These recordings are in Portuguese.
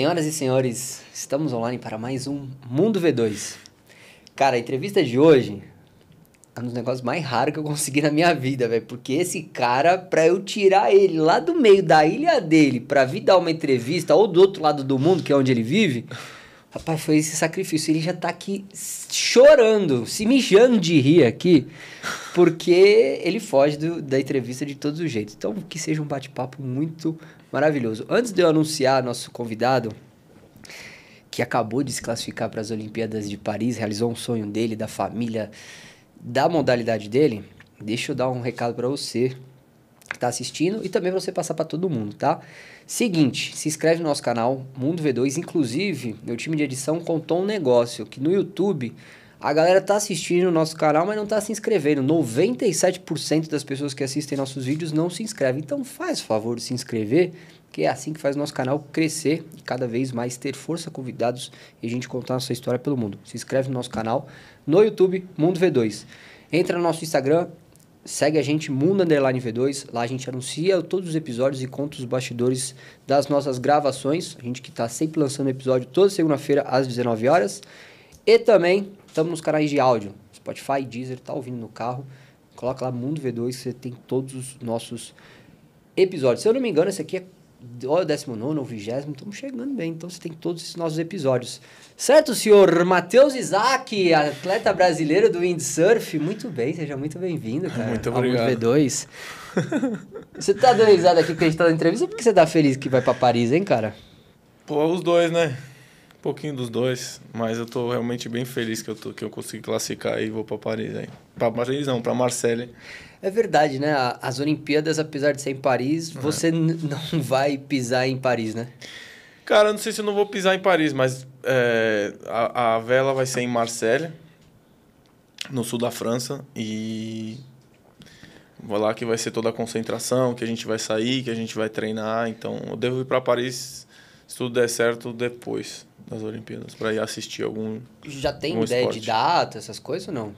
Senhoras e senhores, estamos online para mais um Mundo V2. Cara, a entrevista de hoje é um dos negócios mais raros que eu consegui na minha vida, velho. Porque esse cara, pra eu tirar ele lá do meio da ilha dele pra vir dar uma entrevista, ou do outro lado do mundo, que é onde ele vive, rapaz, foi esse sacrifício. Ele já tá aqui chorando, se mijando de rir aqui, porque ele foge da entrevista de todos os jeitos. Então, que seja um bate-papo muito maravilhoso. Antes de eu anunciar nosso convidado, que acabou de se classificar para as Olimpíadas de Paris, realizou um sonho dele, da família, da modalidade dele, deixa eu dar um recado para você que tá assistindo e também para você passar para todo mundo, tá? Seguinte, se inscreve no nosso canal, Mundo V2. Inclusive, meu time de edição contou um negócio, que no YouTube a galera tá assistindo o nosso canal, mas não tá se inscrevendo. 97% das pessoas que assistem nossos vídeos não se inscrevem. Então faz o favor de se inscrever, que é assim que faz o nosso canal crescer e cada vez mais ter força, convidados e a gente contar a nossa história pelo mundo. Se inscreve no nosso canal no YouTube, Mundo V2. Entra no nosso Instagram, segue a gente, Mundo Underline V2. Lá a gente anuncia todos os episódios e conta os bastidores das nossas gravações. A gente que tá sempre lançando episódio toda segunda-feira às 19 horas. E também estamos nos canais de áudio, Spotify, Deezer, tá ouvindo no carro. Coloca lá Mundo V2, você tem todos os nossos episódios. Se eu não me engano, esse aqui é ou o 19º ou 20º, estamos chegando bem. Então você tem todos esses nossos episódios. Certo, senhor Matheus Isaac, atleta brasileiro do windsurf? Muito bem, seja muito bem-vindo, cara. Muito obrigado. Ao V2. Você tá dando risada aqui porque a gente tá na entrevista ou porque você tá feliz que vai pra Paris, hein, cara? Pô, os dois, né? Um pouquinho dos dois, mas eu tô realmente bem feliz que eu consegui classificar e vou pra Paris aí. Pra Paris não, pra Marseille. É verdade, né? As Olimpíadas, apesar de ser em Paris, você não vai pisar em Paris, né? Cara, eu não sei se eu não vou pisar em Paris, mas a vela vai ser em Marseille, no sul da França, e vou lá que vai ser toda a concentração, que a gente vai sair, que a gente vai treinar, então eu devo ir pra Paris, se tudo der certo, depois das Olimpíadas, para ir assistir algum Já tem algum ideia esporte. de data, essas coisas ou não?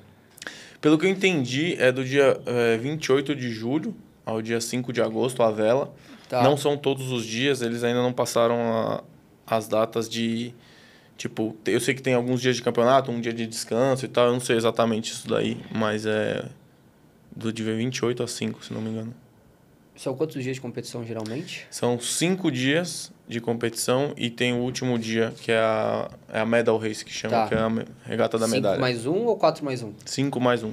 Pelo que eu entendi, é do dia 28 de julho ao dia 5 de agosto, a vela. Tá. Não são todos os dias, eles ainda não passaram as datas de... Tipo, eu sei que tem alguns dias de campeonato, um dia de descanso e tal, eu não sei exatamente isso daí, mas é do dia 28 a 5, se não me engano. São quantos dias de competição, geralmente? São 5 dias de competição e tem o último dia, que é a Medal Race, que chama, Tá. que é a regata da medalha. 5 mais 1 ou 4 mais 1? 5 mais 1.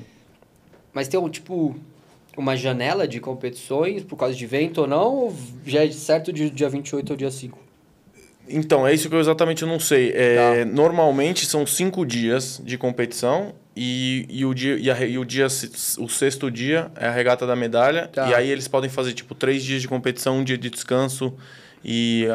Mas tem, uma janela de competições por causa de vento ou não? Ou já é certo de dia 28 ao dia 5? Então, é isso que eu exatamente não sei. Normalmente são 5 dias de competição o sexto dia é a regata da medalha. Tá. E aí eles podem fazer, 3 dias de competição, um dia de descanso e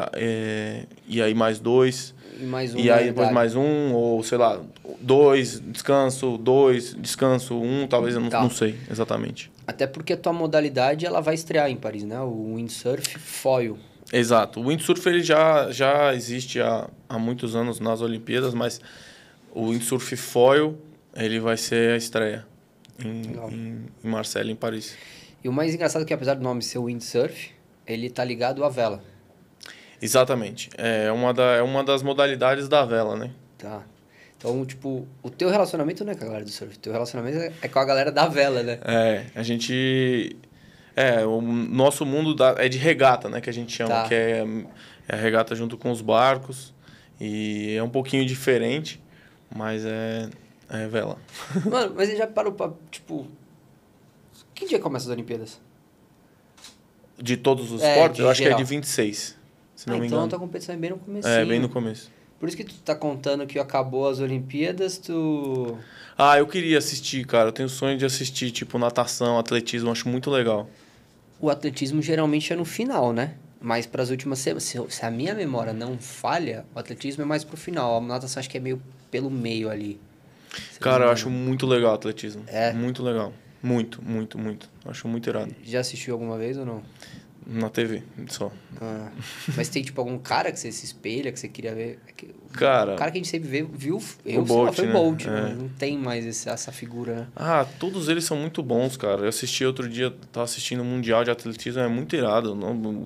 aí mais 2. E mais um E na aí depois medalha. mais um, ou sei lá, 2, descanso, 2, descanso, 1, talvez eu Tá. não sei exatamente. Até porque a tua modalidade, ela vai estrear em Paris, né? O windsurf foil. Exato. O windsurf ele já existe há muitos anos nas Olimpíadas, mas o windsurf foil ele vai ser a estreia em Marseille, em Paris. E o mais engraçado é que, apesar do nome ser windsurf, ele tá ligado à vela. Exatamente. É uma das modalidades da vela, né? Tá. Então, o teu relacionamento não é com a galera do surf, o teu relacionamento é com a galera da vela, né? A gente... o nosso mundo é de regata, né? Que a gente chama, Tá. que é a regata junto com os barcos. E é um pouquinho diferente, mas é vela. Mano, mas você já parou pra, que dia começa as Olimpíadas? De todos os É, esportes, de eu acho que é geral. de 26, se não me Então a engano. tua competição é bem no começo. Bem no começo. Por isso que tu tá contando que acabou as Olimpíadas, tu... Ah, eu queria assistir, cara. Eu tenho sonho de assistir, natação, atletismo, eu acho muito legal. O atletismo geralmente é no final, né? Mas para as últimas semanas, se a minha memória não falha, o atletismo é mais pro final. A natação acho que é meio pelo meio ali. Cara, eu acho muito legal o atletismo. É? Muito legal. Muito, muito, muito. Acho muito irado. Já assistiu alguma vez ou não? Na TV, só. Ah, mas tem, algum cara que você se espelha, que você queria ver? Cara... O cara que a gente sempre viu, Bolt, foi né? Bolt, né? Não tem mais essa figura, né? Ah, todos eles são muito bons, cara. Eu assisti outro dia, tava assistindo o Mundial de Atletismo, é muito irado.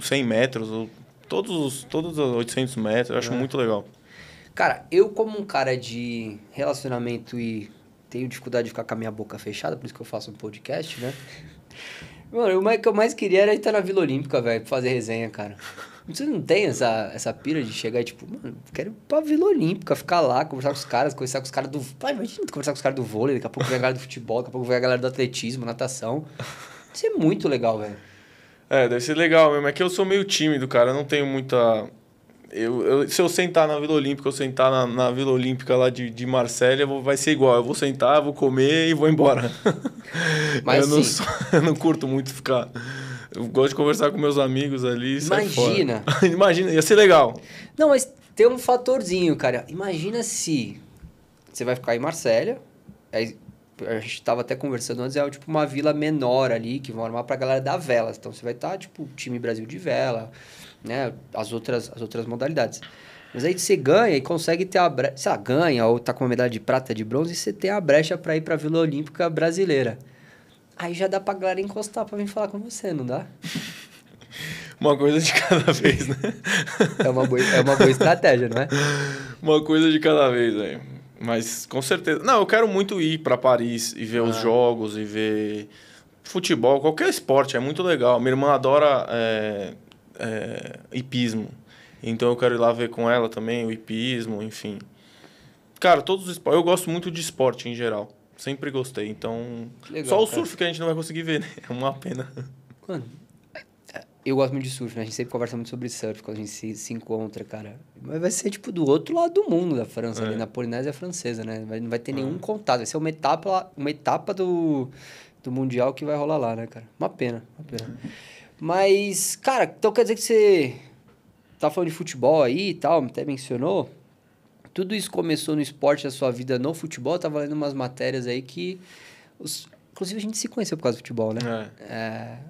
100 metros, Todos os 800 metros, eu acho muito legal. Cara, eu como um cara de relacionamento e tenho dificuldade de ficar com a minha boca fechada, por isso que eu faço um podcast, né? Mano, o que eu mais queria era estar na Vila Olímpica, velho, pra fazer resenha, cara. Você não tem essa pira de chegar e tipo, mano, quero ir pra Vila Olímpica, ficar lá, conversar com os caras do... Pai, imagina conversar com os caras do vôlei, daqui a pouco vem a galera do futebol, daqui a pouco vem a galera do atletismo, natação. Isso é muito legal, velho. Deve ser legal mesmo. É que eu sou meio tímido, cara. Eu não tenho muita... se eu sentar na Vila Olímpica, eu sentar na Vila Olímpica lá de Marsella, vai ser igual. Eu vou sentar, vou comer e vou embora. Mas eu não curto muito ficar... Eu gosto de conversar com meus amigos ali. Imagina. Imagina, ia ser legal. Não, mas tem um fatorzinho, cara. Imagina se você vai ficar em Marsella, aí a gente tava até conversando antes, é tipo uma vila menor ali, que vão armar pra galera da vela. Então você vai estar, tipo, time Brasil de vela, né? As outras modalidades. Mas aí você ganha e consegue ter a brecha. Sei lá, ganha ou tá com uma medalha de prata, de bronze, e você tem a brecha pra ir pra Vila Olímpica brasileira. Aí já dá pra galera encostar pra vir falar com você, não dá? Uma coisa de cada vez, né? É uma boa estratégia, não é? Uma coisa de cada vez, velho. Mas com certeza. Não, eu quero muito ir para Paris e ver os jogos e ver futebol, qualquer esporte, é muito legal. Minha irmã adora hipismo. Então eu quero ir lá ver com ela também o hipismo, enfim. Cara, todos os esportes. Eu gosto muito de esporte em geral. Sempre gostei. Então. Legal, só o cara. surf que a gente não vai conseguir ver, né? É uma pena. Mano, eu gosto muito de surf, né? A gente sempre conversa muito sobre surf quando a gente se encontra, cara. Mas vai ser, tipo, do outro lado do mundo da França, ali na Polinésia Francesa, né? Não vai ter nenhum contato. Vai ser uma etapa do Mundial que vai rolar lá, né, cara? Uma pena. Mas, cara, então quer dizer que você tá falando de futebol aí e tal, até mencionou. Tudo isso começou no esporte da sua vida no futebol. Eu tava lendo umas matérias aí que... Inclusive, a gente se conheceu por causa do futebol, né?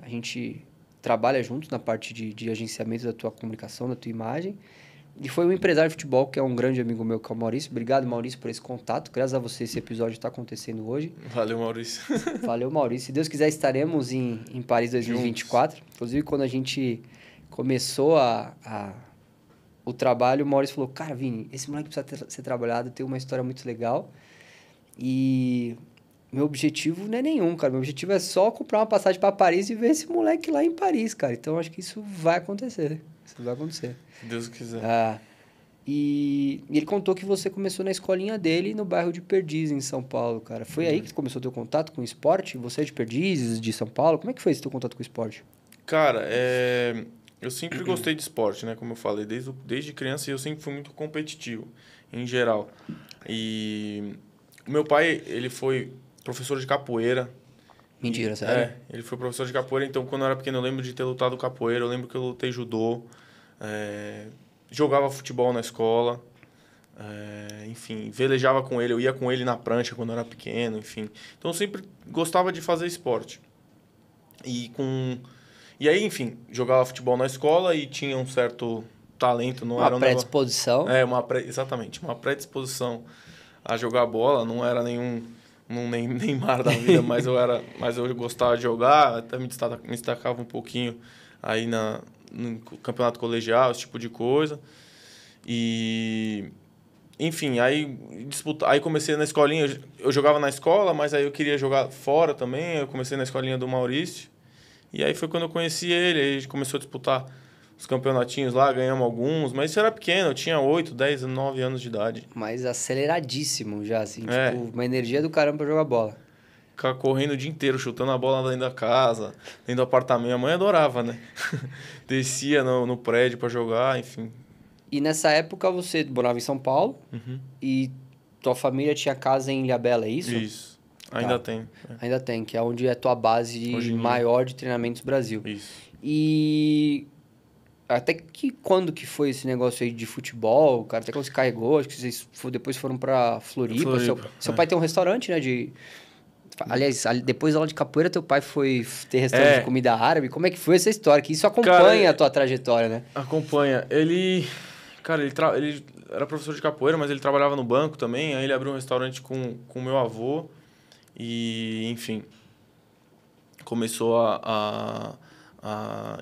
A gente trabalha junto na parte de agenciamento da tua comunicação, da tua imagem. E foi um empresário de futebol, que é um grande amigo meu, que é o Maurício. Obrigado, Maurício, por esse contato. Graças a você, esse episódio está acontecendo hoje. Valeu, Maurício. Valeu, Maurício. Se Deus quiser, estaremos em Paris 2024. Juntos. Inclusive, quando a gente começou o trabalho, o Maurício falou, cara, Vini, esse moleque precisa ser trabalhado, tem uma história muito legal. E meu objetivo não é nenhum, cara. Meu objetivo é só comprar uma passagem para Paris e ver esse moleque lá em Paris, cara. Então, acho que isso vai acontecer. Isso vai acontecer. Se Deus quiser. E ele contou que você começou na escolinha dele no bairro de Perdizes, em São Paulo, cara. Foi aí que começou o teu contato com o esporte? Você é de Perdizes, de São Paulo? Como é que foi esse teu contato com o esporte? Cara, eu sempre gostei de esporte, né? Como eu falei, desde criança eu sempre fui muito competitivo, em geral. E o meu pai, ele foi professor de capoeira. Mentira, sério? Ele foi professor de capoeira, então quando eu era pequeno eu lembro de ter lutado capoeira, eu lembro que eu lutei judô, jogava futebol na escola, enfim, velejava com ele, eu ia com ele na prancha quando eu era pequeno, enfim. Então eu sempre gostava de fazer esporte. E aí, enfim, jogava futebol na escola e tinha um certo talento, não era uma predisposição. Exatamente, uma predisposição a jogar bola, não era nenhum Neymar da vida, mas eu gostava de jogar, até me destacava um pouquinho aí no campeonato colegial, esse tipo de coisa. E enfim, aí comecei na escolinha, eu jogava na escola, mas aí eu queria jogar fora também, eu comecei na escolinha do Maurício. E aí foi quando eu conheci ele, aí a gente começou a disputar os campeonatinhos lá, ganhamos alguns, mas isso era pequeno, eu tinha 8, 10, 9 anos de idade. Mas aceleradíssimo já, assim, tipo, uma energia do caramba pra jogar bola. Ficar correndo o dia inteiro, chutando a bola dentro da casa, dentro do apartamento. Minha mãe adorava, né? Descia no prédio pra jogar, enfim. E nessa época você morava em São Paulo e tua família tinha casa em Ilhabela, é isso? Isso. Ainda tem. Ainda tem, que é onde é tua base maior de treinamentos Brasil. Isso. E até que quando que foi esse negócio aí de futebol, cara? Até quando você carregou, acho que vocês depois foram pra Floripa. Seu pai tem um restaurante, né? Aliás, depois da aula de capoeira, teu pai foi ter restaurante de comida árabe. Como é que foi essa história? Que isso acompanha a tua trajetória, né? Acompanha. Ele era professor de capoeira, mas ele trabalhava no banco também. Aí ele abriu um restaurante com o meu avô. E, enfim, começou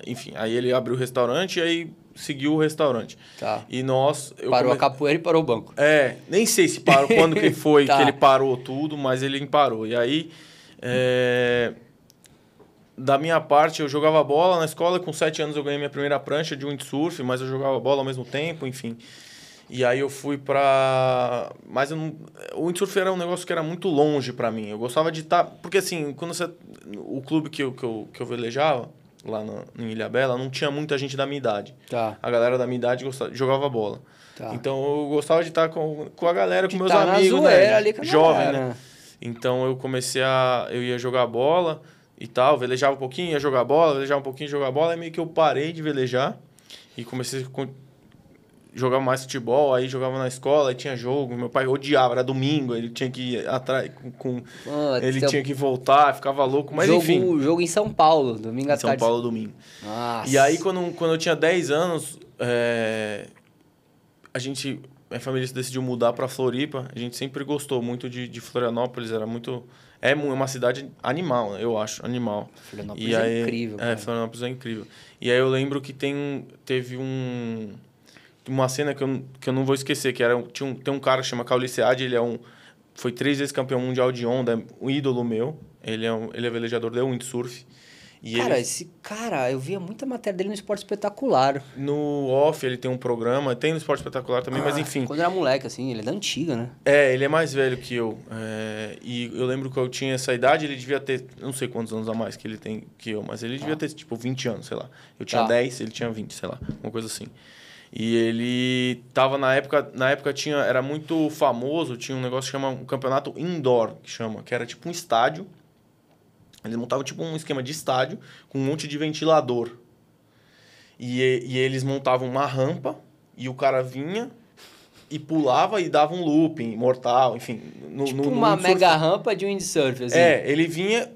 enfim, aí ele abriu o restaurante e aí seguiu o restaurante. Tá. E nós... Parou a capoeira e parou o banco. Nem sei se parou, quando que foi Tá. que ele parou tudo, mas ele parou. E aí, da minha parte, eu jogava bola na escola. Com 7 anos eu ganhei minha primeira prancha de windsurf, mas eu jogava bola ao mesmo tempo, enfim. E aí eu fui pra... Mas eu não... o windsurf era um negócio que era muito longe pra mim. Eu gostava de estar... Porque assim, quando você... o clube que eu velejava, lá em Ilhabela, não tinha muita gente da minha idade. Tá. A galera da minha idade jogava bola. Tá. Então eu gostava de estar com a galera, com meus tá amigos, na zoeira né? ali com a Jovem, galera. né? Então eu comecei eu ia jogar bola e tal, velejava um pouquinho, ia jogar bola, velejava um pouquinho, jogar bola, aí meio que eu parei de velejar e comecei a jogar mais futebol, aí jogava na escola, aí tinha jogo, meu pai odiava, era domingo, ele tinha que ir atrás ele tinha que voltar, ficava louco, mas enfim. Jogo em São Paulo, domingo à tarde. São Paulo, domingo. Nossa. E aí, quando eu tinha 10 anos, minha família decidiu mudar para Floripa. A gente sempre gostou muito de Florianópolis, era muito... É uma cidade animal, né? Eu acho, animal. Florianópolis é incrível, cara. Florianópolis é incrível. E aí eu lembro que teve uma cena que eu não vou esquecer, que tem um cara que chama Cauli Sead, foi 3 vezes campeão mundial de onda, um ídolo meu. Ele é velejador de windsurf. E esse cara, eu via muita matéria dele no Esporte Espetacular. No Off, ele tem um programa, tem no Esporte Espetacular também, mas enfim. Quando era moleque, assim, ele é da antiga, né? Ele é mais velho que eu. E eu lembro que eu tinha essa idade, ele devia ter, não sei quantos anos a mais que ele tem que eu, mas ele devia ter, tipo, 20 anos, sei lá. Eu tinha 10, ele tinha 20, sei lá, uma coisa assim. E ele tava na época era muito famoso, tinha um negócio que chama um campeonato indoor, que era tipo um estádio. Eles montavam tipo um esquema de estádio com um monte de ventilador. E eles montavam uma rampa e o cara vinha e pulava e dava um looping mortal, enfim. Uma mega rampa de windsurf, assim. Ele vinha,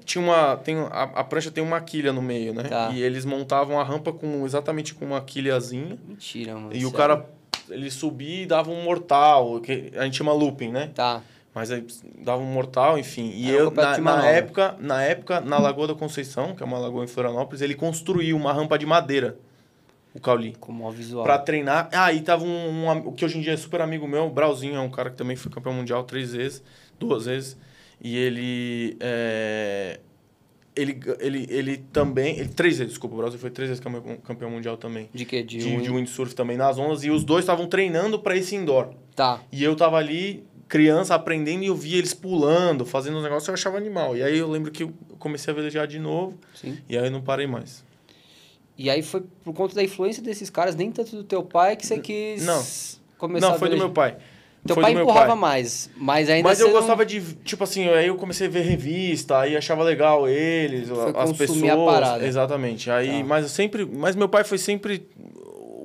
a prancha tem uma quilha no meio, né? Tá. E eles montavam a rampa exatamente com uma quilhazinha. Mentira, mano. E o cara, ele subia e dava um mortal, que a gente chama looping, né? Tá. Mas aí dava um mortal, enfim. E na época, na Lagoa da Conceição, que é uma lagoa em Florianópolis, ele construiu uma rampa de madeira, o Cauli. Com o visual. Pra treinar. E tava o que hoje em dia é super amigo meu, o Brauzinho, é um cara que também foi campeão mundial 2 vezes. E ele também... 3 vezes, desculpa, o Brauzinho foi 3 vezes campeão mundial também. De quê? De windsurf também nas ondas. E os dois estavam treinando pra esse indoor. Tá. E eu tava ali... criança aprendendo e eu via eles pulando, fazendo uns negócios, eu achava animal. E aí eu lembro que eu comecei a velejar de novo. Sim. E aí eu não parei mais. E aí foi por conta da influência desses caras, nem tanto do teu pai, que você quis começar a velejar? Não, foi do meu pai. Teu pai empurrava mais, mas ainda Mas eu gostava de, tipo assim, aí eu comecei a ver revista, aí achava legal eles, as pessoas. A parada. Exatamente. Aí, mas meu pai foi sempre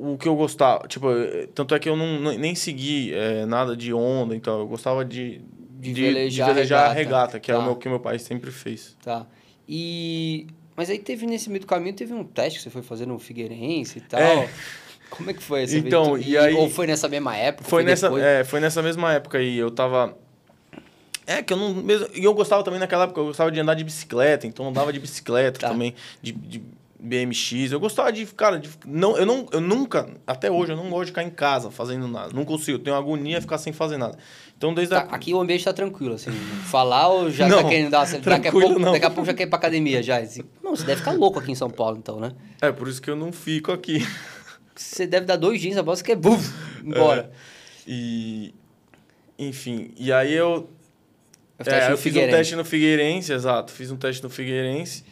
o que eu gostava, tipo, tanto é que eu nem segui nada de onda, então eu gostava de velejar a regata, que é o que meu pai sempre fez. Tá. Mas aí nesse meio do caminho, teve um teste que você foi fazer no Figueirense e tal. Como é que foi essa então, e aí, ou foi nessa mesma época? Foi nessa mesma época aí, eu tava... eu gostava também naquela época, eu gostava de andar de bicicleta, então eu andava de bicicleta também, de BMX. Eu gostava de, cara, eu nunca, até hoje, eu não gosto de ficar em casa fazendo nada. Não consigo, eu tenho agonia de ficar sem fazer nada. Então, aqui o ambiente tá tranquilo, assim. Falar ou já tá querendo dar... Daqui a pouco já quer ir pra academia, já. Assim. Não, você deve ficar louco aqui em São Paulo, então, né? Por isso que eu não fico aqui. Você deve dar 2 dias, a bola você quer... embora. Enfim, e aí eu fiz um teste no Figueirense, exato. Fiz um teste no Figueirense.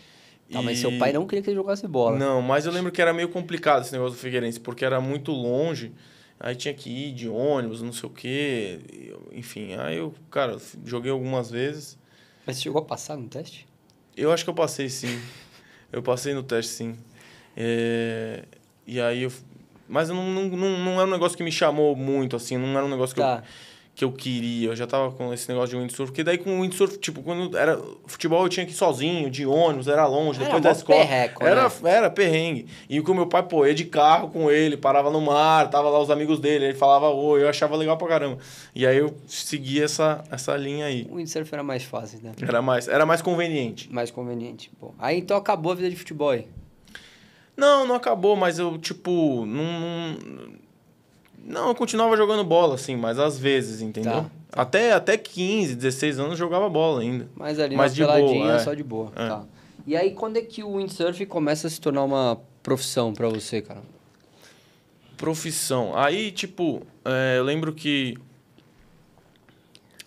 Mas seu pai não queria que ele jogasse bola. Não, mas eu lembro que era meio complicado esse negócio do Figueirense, porque era muito longe, aí tinha que ir de ônibus, não sei o quê, enfim. Aí eu, cara, joguei algumas vezes. Mas você chegou a passar no teste? Eu acho que eu passei, sim. Eu passei no teste, sim. E aí mas não era um negócio que me chamou muito, assim, não era um negócio que eu queria. Eu já tava com esse negócio de windsurf, porque daí com o windsurf, tipo, quando era futebol eu tinha que ir sozinho, de ônibus, era longe, depois da escola. Perreco, era perrengue. E com o meu pai, ia de carro com ele, parava no mar, tava lá os amigos dele, ele falava oi, eu achava legal pra caramba. E aí eu segui essa linha aí. O windsurf era mais fácil, né? Era mais conveniente. Mais conveniente. Bom, aí então acabou a vida de futebol aí. Não, não acabou, mas eu, tipo, não, eu continuava jogando bola, assim, mas às vezes, entendeu? Tá. Até 15, 16 anos eu jogava bola ainda. Mas ali Mas na de boa, peladinha, é. só de boa. É. Tá. E aí, quando é que o windsurf começa a se tornar uma profissão pra você, cara? Profissão. Aí, tipo, eu lembro que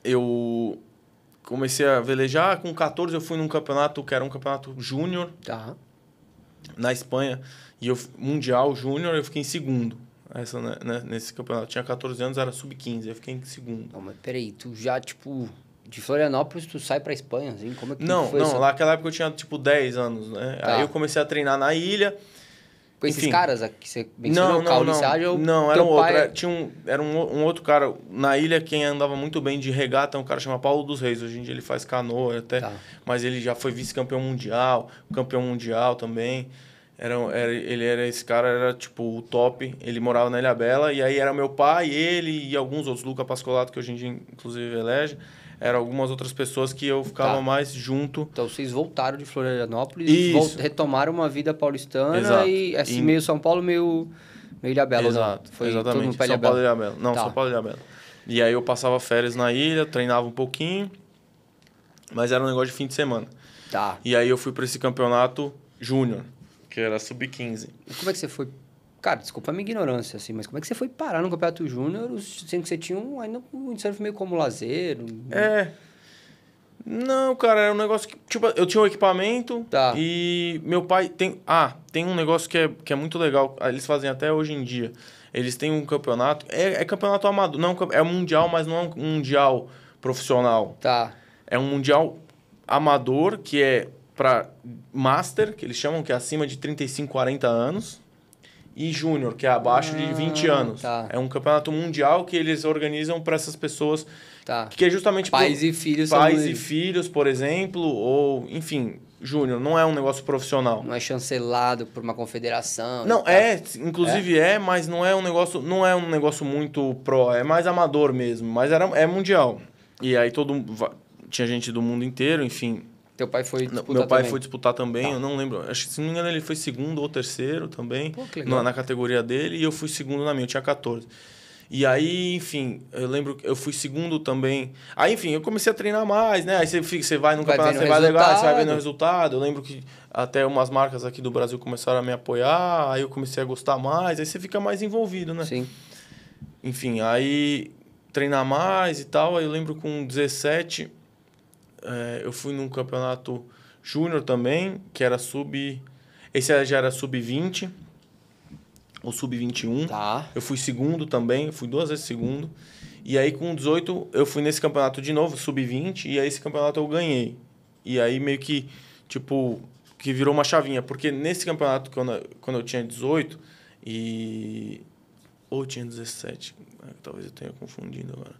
eu comecei a velejar. Com 14 eu fui num campeonato que era um campeonato júnior Tá. na Espanha. E mundial júnior, eu fiquei em segundo. Nesse campeonato. Tinha 14 anos, era sub-15. Eu fiquei em segundo. Não, mas peraí, tu já, tipo, de Florianópolis tu sai pra Espanha, assim? Como é que Não, foi não. essa... Lá naquela época eu tinha, tipo, 10 anos, né? Tá. Aí eu comecei a treinar na ilha. Com esses Enfim. caras aqui que você mencionou, Não, Cauli não. Sage, Não, era teu um outro. pai... Era um outro cara. Na ilha, quem andava muito bem de regata é um cara chamado Paulo dos Reis. Hoje em dia ele faz canoa até. Tá. Mas ele já foi vice-campeão mundial, campeão mundial também. Esse cara era tipo o top. Ele morava na Ilhabela. E aí era meu pai, ele e alguns outros. Luca Pascolato, que hoje em dia inclusive elege. Eram algumas outras pessoas que eu ficava Tá. mais junto. Então vocês voltaram de Florianópolis, Isso. retomaram uma vida paulistana Exato. e assim, E- meio São Paulo, meio Ilhabela, ou não? Exato, Foi todo mundo exatamente. pra São Paulo e Ilhabela. Ilhabela. Não, Tá. São Paulo e Ilhabela. E aí eu passava férias na ilha, treinava um pouquinho, mas era um negócio de fim de semana. Tá. E aí eu fui para esse campeonato júnior, que era sub-15. E como é que você foi... Cara, desculpa a minha ignorância, assim, mas como é que você foi parar no Campeonato Júnior, sendo que você tinha ainda um windsurf meio como lazer? Não, cara, era um negócio que... Tipo, eu tinha um equipamento Tá. e meu pai tem... tem um negócio que é muito legal, eles fazem até hoje em dia. Eles têm um campeonato... É campeonato amador, não, é mundial, mas não é um mundial profissional. Tá. É um mundial amador, que é para master, que eles chamam, que é acima de 35, 40 anos, e júnior, que é abaixo de 20 anos. Tá. É um campeonato mundial que eles organizam para essas pessoas, Tá. que é justamente... Pais e filhos Pais são e filhos, por exemplo, ou, enfim, júnior. Não é um negócio profissional. Não é chancelado por uma confederação. Não, e tal. inclusive mas não é um negócio muito pro, é mais amador mesmo, mas é mundial. E aí tinha gente do mundo inteiro, enfim. Teu pai foi disputar Meu pai também? foi disputar também, Tá. eu não lembro. Acho que, se não me engano, ele foi segundo ou terceiro também. Pô, que legal. Na categoria dele, e eu fui segundo na minha, eu tinha 14. E aí, enfim, eu lembro que eu fui segundo também. Aí, enfim, eu comecei a treinar mais, né? Aí você vai no campeonato, você vai legal, você vai vendo o resultado. Eu lembro que até umas marcas aqui do Brasil começaram a me apoiar, aí eu comecei a gostar mais, aí você fica mais envolvido, né? Sim. Enfim, aí treinar mais e tal. Aí eu lembro com 17, eu fui num campeonato júnior também, que era esse já era sub-20 ou sub-21. Tá. Eu fui segundo também, fui 2 vezes segundo. E aí com 18 eu fui nesse campeonato de novo, sub-20, e aí esse campeonato eu ganhei. E aí meio que, tipo, que virou uma chavinha, porque nesse campeonato quando eu tinha 18 ou tinha 17, talvez eu tenha confundido agora.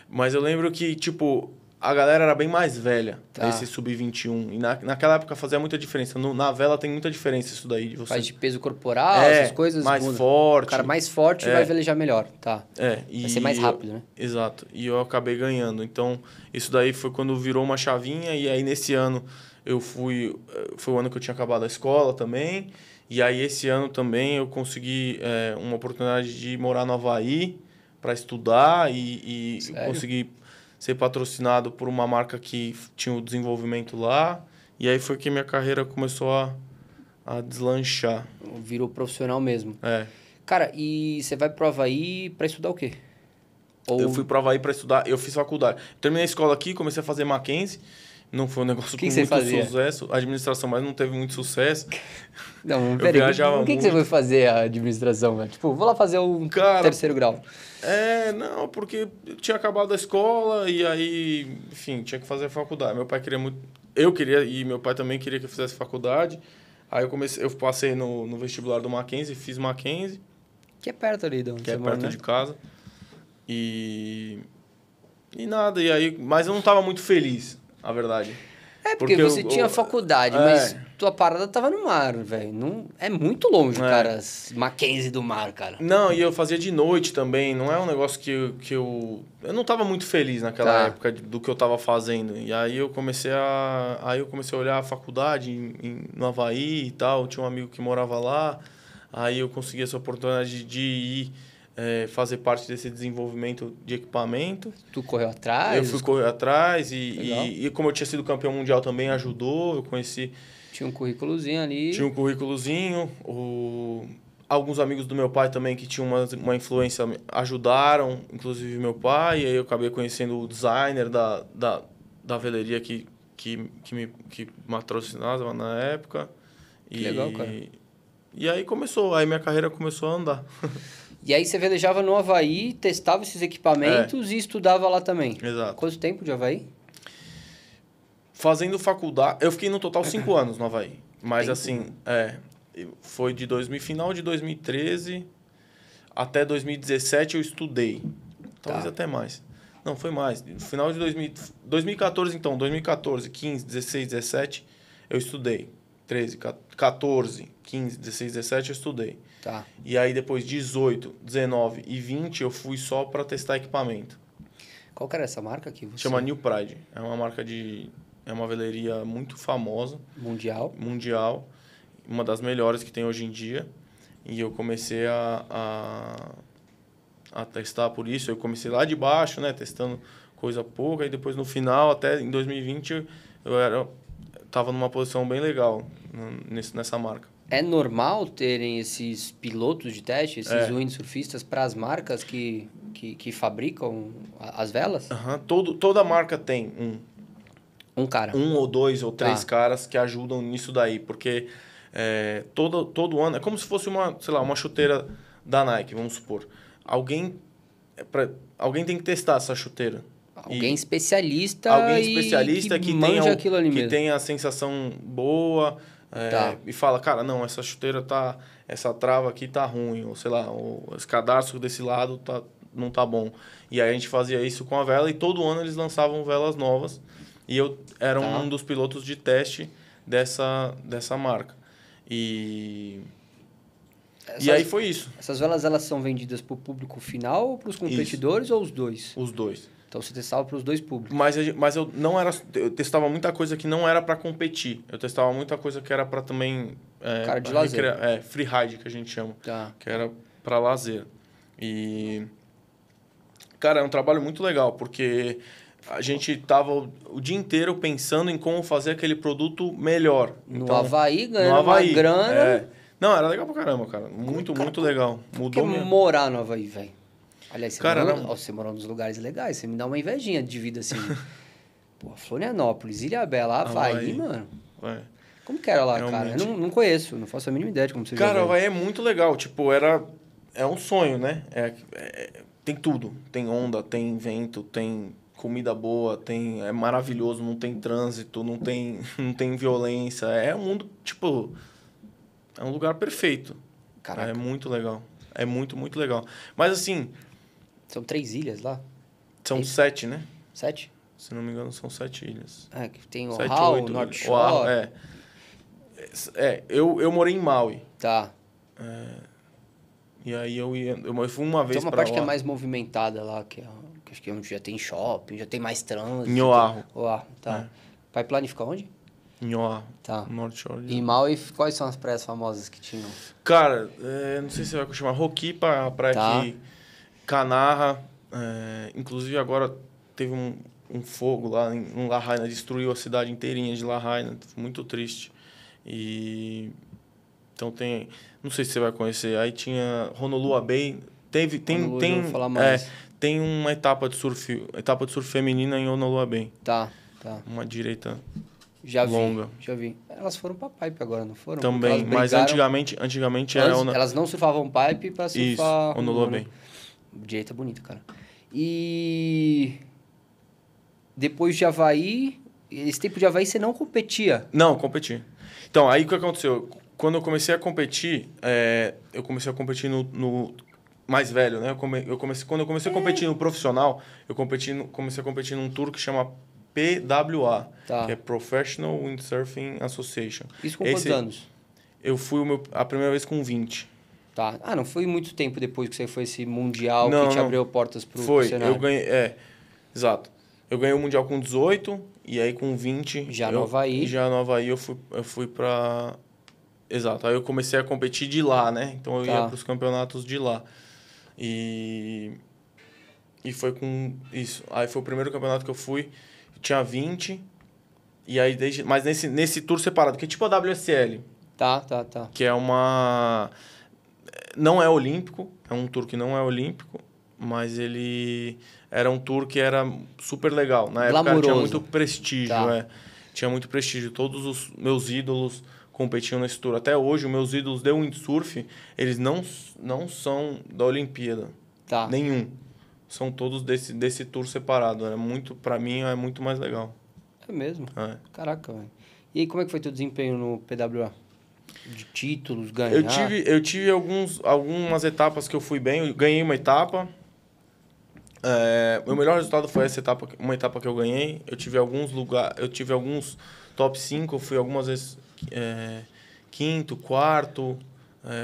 Mas eu lembro que, tipo, a galera era bem mais velha, Tá. esse sub-21. E naquela época fazia muita diferença. Na vela tem muita diferença isso daí. De você... Faz de peso corporal, essas coisas. mais muda. forte. O cara mais forte vai velejar melhor. Tá. Vai ser mais rápido, né? Exato. E eu acabei ganhando. Então, isso daí foi quando virou uma chavinha. E aí, nesse ano, foi o ano que eu tinha acabado a escola também. E aí, esse ano também, eu consegui uma oportunidade de morar no Havaí para estudar e consegui ser patrocinado por uma marca que tinha o desenvolvimento lá. E aí foi que minha carreira começou a deslanchar. Virou profissional mesmo. Cara, e você vai pro Havaí pra estudar o quê? Eu fui pro Havaí para estudar, eu fiz faculdade. Terminei a escola aqui, comecei a fazer Mackenzie. Não foi um negócio com muito sucesso. A administração, mas não teve muito sucesso. Não, peraí. O que você foi fazer a administração, velho? Tipo, vou lá fazer o terceiro grau. Não, porque eu tinha acabado a escola e aí, enfim, tinha que fazer faculdade. Meu pai queria muito... Eu queria e meu pai também queria que eu fizesse faculdade. Aí eu passei no vestibular do Mackenzie, fiz Mackenzie. Que é perto ali, de onde que é perto de casa. E nada, e aí... Mas eu não estava muito feliz, a verdade. É, porque você tinha faculdade, mas tua parada tava no mar, velho. Não, é muito longe, cara, Mackenzie do mar, cara. Não, e eu fazia de noite também. Não é um negócio que eu... Eu não tava muito feliz naquela época do que eu tava fazendo. E aí eu comecei a olhar a faculdade no Havaí e tal. Tinha um amigo que morava lá. Aí eu consegui essa oportunidade de ir fazer parte desse desenvolvimento de equipamento. Tu correu atrás? Eu fui correr atrás e como eu tinha sido campeão mundial também ajudou. Eu conheci... Tinha um currículozinho ali. Tinha um currículozinho. Alguns amigos do meu pai também que tinham uma influência ajudaram, inclusive meu pai. E aí eu acabei conhecendo o designer da veleria que me patrocinava na época. Que legal, cara. E aí começou, aí minha carreira começou a andar. E aí você velejava no Havaí, testava esses equipamentos e estudava lá também. Exato. Quanto tempo de Havaí? Fazendo faculdade... Eu fiquei no total 5 anos no Havaí. Mas assim, foi final de 2013 até 2017 eu estudei. Talvez até mais. Não, foi mais. No final de 2014, então. 2014, 15, 16, 17, eu estudei. 13, 14, 15, 16, 17 eu estudei. Tá. E aí depois 18, 19 e 20 eu fui só para testar equipamento. Qual que era essa marca aqui? Chama New Pride. É uma marca é uma veleria muito famosa. Mundial. Uma das melhores que tem hoje em dia. E eu comecei a testar por isso. Eu comecei lá de baixo, né? Testando coisa pouca. E depois no final, até em 2020, eu estava numa posição bem legal nessa marca. É normal terem esses pilotos de teste, esses windsurfistas para as marcas que fabricam as velas? Toda marca tem um cara. Um ou dois ou três caras que ajudam nisso daí. Porque todo ano... É como se fosse uma chuteira da Nike, vamos supor. Alguém tem que testar essa chuteira. Alguém especialista que manja aquilo ali mesmo. Que tem a sensação boa e fala, cara, não, essa chuteira essa trava aqui tá ruim, ou sei lá, esse cadarço desse lado não tá bom. E aí a gente fazia isso com a vela e todo ano eles lançavam velas novas e eu era um dos pilotos de teste dessa marca. E aí foi isso. Essas velas, elas são vendidas para o público final ou para os competidores ou os dois? Os dois. Então você testava para os dois públicos. Mas eu não era... Eu testava muita coisa que não era para competir. Eu testava muita coisa que era para também... cara de lazer. Freeride, que a gente chama. Que era para lazer. E... Cara, é um trabalho muito legal, porque a gente tava o dia inteiro pensando em como fazer aquele produto melhor. No Havaí, ganhando uma grana... Não, era legal pra caramba, cara. Muito legal. Mudou mesmo. morar no Havaí, velho? Aliás, você morou nos lugares legais. Você me dá uma invejinha de vida assim. Pô, Florianópolis, Ilhabela, Havaí, mano. Como que era lá, realmente. Cara? Eu não conheço, não faço a mínima ideia de como seja. Cara, o Havaí é muito legal. Tipo, é um sonho, né? Tem tudo. Tem onda, tem vento, tem comida boa, é maravilhoso, não tem trânsito, não tem violência. É um mundo, tipo... É um lugar perfeito. Caraca. É muito legal. É muito, muito legal. Mas assim... São 3 ilhas lá? São 7, né? 7? Se não me engano, são 7 ilhas. Que tem Oahu, North Shore... Eu morei em Maui. Tá. E aí eu fui uma vez pra lá. Tem uma parte que é mais movimentada lá, que acho que é onde já tem shopping, já tem mais trânsito. Em Oahu. Tá. Pipeline fica onde? Em Oahu. Tá. North Shore. E Maui, quais são as praias famosas que tinham? Cara, não sei se você vai chamar Roquipa, a praia que... Kanaha. Inclusive agora teve um fogo lá em Lahaina, destruiu a cidade inteirinha de Lahaina. Muito triste. Então tem... Não sei se você vai conhecer. Aí tinha Honolulu Bay. Vou falar mais. Tem uma etapa de surf feminina em Honolulu Bay. Tá. Uma direita... Já longa. vi. Elas foram pra pipe agora, não foram? Também, mas antigamente era... Elas não surfavam pipe pra surfar... Isso, Honolulu Bay. Direita bonita, cara. E... Depois de Havaí... Esse tempo de Havaí você não competia? Não, competi. Então, aí o que aconteceu? Quando eu comecei a competir, eu comecei a competir no mais velho, né? Quando eu comecei a competir no profissional, comecei a competir num tour que chama PWA, Tá. que é Professional Windsurfing Association. Isso com quantos anos? Eu fui a primeira vez com 20. Tá. Ah, não foi muito tempo depois que você foi esse mundial Não, que te não. abriu portas pro Foi, cenário? eu ganhei... exato. Eu ganhei o Mundial com 18, e aí com 20... Já no Havaí. Já no Havaí eu fui pra... Exato, aí eu comecei a competir de lá, né? Então eu ia pros campeonatos de lá. E foi com isso. Aí foi o primeiro campeonato que eu fui, eu tinha 20, e aí mas nesse tour separado, que é tipo a WSL. Tá. Que é uma... Não é olímpico, é um tour que não é olímpico, mas ele era um tour que era super legal. Na época tinha muito prestígio, Tinha muito prestígio. Todos os meus ídolos competiam nesse tour. Até hoje, os meus ídolos de windsurf, eles não são da Olimpíada. Tá. Nenhum. São todos desse tour separado. Pra mim, é muito mais legal. É mesmo? É. Caraca, velho. E aí, como é que foi teu desempenho no PWA? De títulos, ganhar? Eu tive algumas etapas que eu fui bem. Eu ganhei uma etapa. Meu melhor resultado foi uma etapa que eu ganhei. Eu tive alguns top 5. Eu fui algumas vezes quinto, quarto.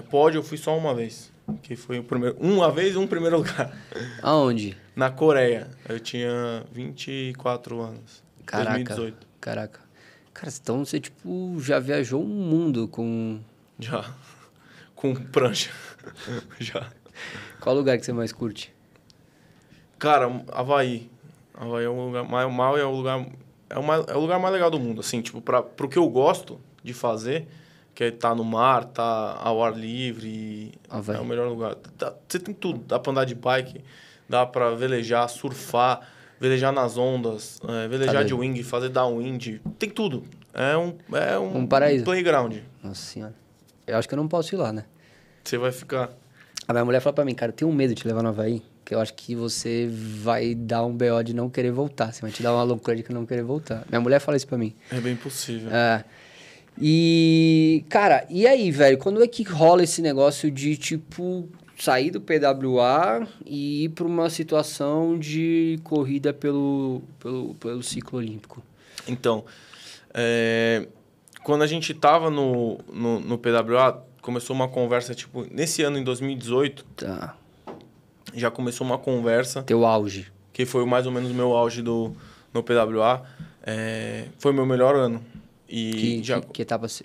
Pódio eu fui só uma vez. Que foi uma vez um primeiro lugar. Aonde? Na Coreia. Eu tinha 24 anos. Caraca. 2018. Caraca. Cara, então você, tipo, já viajou o mundo com... Já. Com prancha. Já. Qual lugar que você mais curte? Cara, Havaí. Havaí é o lugar é o lugar mais legal do mundo, assim, tipo, pro que eu gosto de fazer, que é estar no mar, estar ao ar livre, é o melhor lugar. Você tem tudo, dá pra andar de bike, dá pra velejar, surfar, velejar nas ondas, velejar de wing, fazer downwind, tem tudo. É um paraíso. Playground. Nossa senhora. Eu acho que eu não posso ir lá, né? Você vai ficar... A minha mulher fala pra mim, cara, eu tenho medo de te levar no Havaí, que eu acho que você vai dar um BO de não querer voltar. Você vai te dar uma loucura de não querer voltar. Minha mulher fala isso pra mim. É bem possível. E, cara, e aí, velho? Quando é que rola esse negócio de, tipo, sair do PWA e ir pra uma situação de corrida pelo ciclo olímpico? Então, quando a gente tava no PWA, começou uma conversa, tipo, nesse ano, em 2018... Tá. Já começou uma conversa. Teu auge. Que foi mais ou menos o meu auge no PWA. Foi o meu melhor ano. E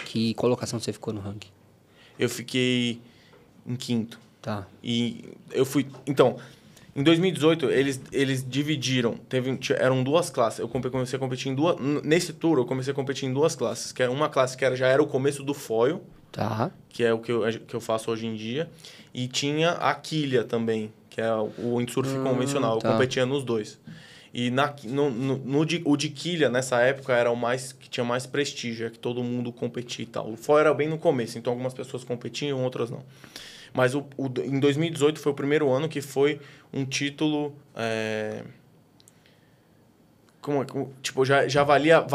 que colocação você ficou no ranking? Eu fiquei em quinto. Tá. E eu fui... Então, em 2018, eles dividiram. Eram duas classes. Eu comecei a competir em duas... Nesse tour, eu comecei a competir em duas classes. Que era uma classe que já era o começo do foil. Tá. Que é o que eu faço hoje em dia. E tinha a quilha também, que é o windsurf convencional. Eu competia nos dois. E o de quilha, nessa época, era o mais que tinha mais prestígio, é que todo mundo competia e tal. O foil era bem no começo, então algumas pessoas competiam, outras não. Mas em 2018 foi o primeiro ano que foi um título... tipo, já valia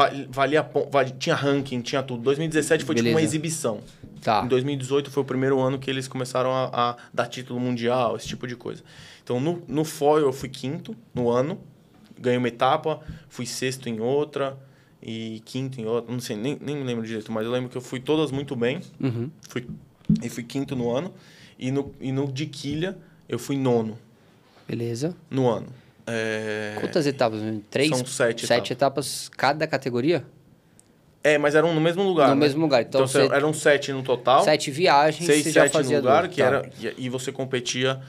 tinha ranking, tinha tudo. 2017 foi tipo uma exibição. Tá. Em 2018 foi o primeiro ano que eles começaram a dar título mundial, esse tipo de coisa. Então, no foil eu fui quinto no ano, ganhei uma etapa, fui sexto em outra e quinto em outra, não sei, nem me lembro direito, mas eu lembro que eu fui todas muito bem. Uhum. Fui quinto no ano e no de quilha eu fui nono. Beleza. No ano. Quantas etapas? 3? São 7 etapas. 7 etapas cada categoria? Mas eram no mesmo lugar. No mesmo lugar. Então eram 7 no total. 7 viagens, 6, você já 7 fazia no lugar, duas. e você competia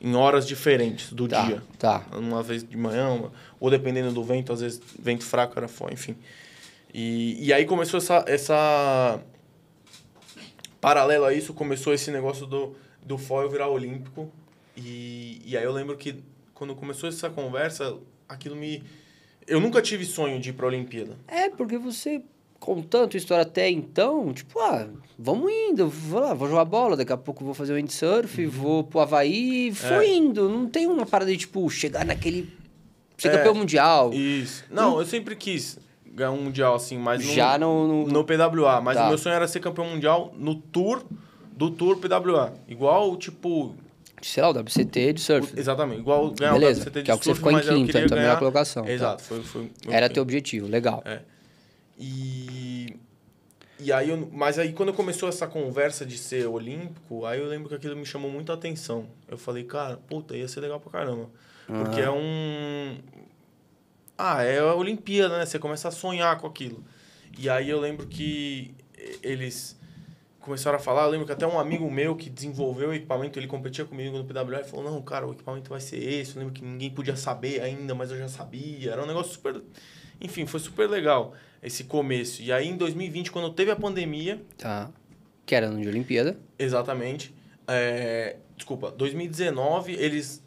em horas diferentes do dia. Tá. Uma vez de manhã, ou dependendo do vento, às vezes vento fraco era foil, enfim. E aí começou essa... Paralelo a isso, começou esse negócio do foil virar olímpico. E aí eu lembro que quando começou essa conversa, aquilo me... Eu nunca tive sonho de ir pra Olimpíada. Porque você, contando a história até então, tipo, vamos indo, vou jogar bola, daqui a pouco vou fazer o windsurf, vou pro Havaí, foi indo. Não tem uma parada de, tipo, chegar naquele... Ser campeão mundial. Isso. Não, eu sempre quis ganhar um mundial, assim, mas já no PWA. Mas o meu sonho era ser campeão mundial no Tour do Tour PWA. Igual, tipo... Sei lá, o WCT de surf. Exatamente, igual ganhar Beleza, o WCT de que é o que você surf, ficou em mas eu quinto, queria então a melhor ganhar... colocação. Exato, Tá. foi Era teu objetivo, legal. É. E aí, mas aí quando começou essa conversa de ser olímpico, aí eu lembro que aquilo me chamou muita atenção. Eu falei, cara, puta, ia ser legal pra caramba. Porque é um... é a Olimpíada, né? Você começa a sonhar com aquilo. E aí eu lembro que eles começaram a falar, eu lembro que até um amigo meu que desenvolveu o equipamento, ele competia comigo no PWA, e falou, não, cara, o equipamento vai ser esse. Eu lembro que ninguém podia saber ainda, mas eu já sabia. Era um negócio super... Enfim, foi super legal esse começo. E aí, em 2020, quando teve a pandemia... Tá. Que era ano de Olimpíada. Exatamente. Desculpa, 2019, eles...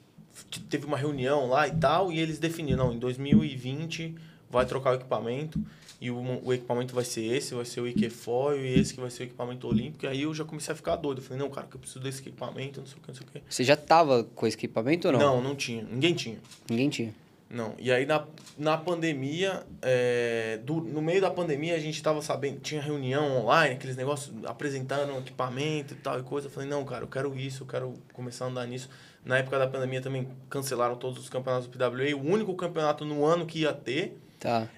Teve uma reunião lá e tal, e eles definiram, não, em 2020 vai trocar o equipamento, e o equipamento vai ser esse, vai ser o Iquefoil, e esse que vai ser o equipamento olímpico. E aí eu já comecei a ficar doido. Eu falei, não, cara, que eu preciso desse equipamento, não sei o que, não sei o que. Você já tava com esse equipamento ou não? Não, não tinha. Ninguém tinha. Ninguém tinha. Não. E aí, na pandemia, no meio da pandemia, a gente tava sabendo, tinha reunião online, aqueles negócios, apresentando equipamento e tal e coisa. Eu falei, não, cara, eu quero isso, eu quero começar a andar nisso. Na época da pandemia também cancelaram todos os campeonatos do PWA. O único campeonato no ano que ia ter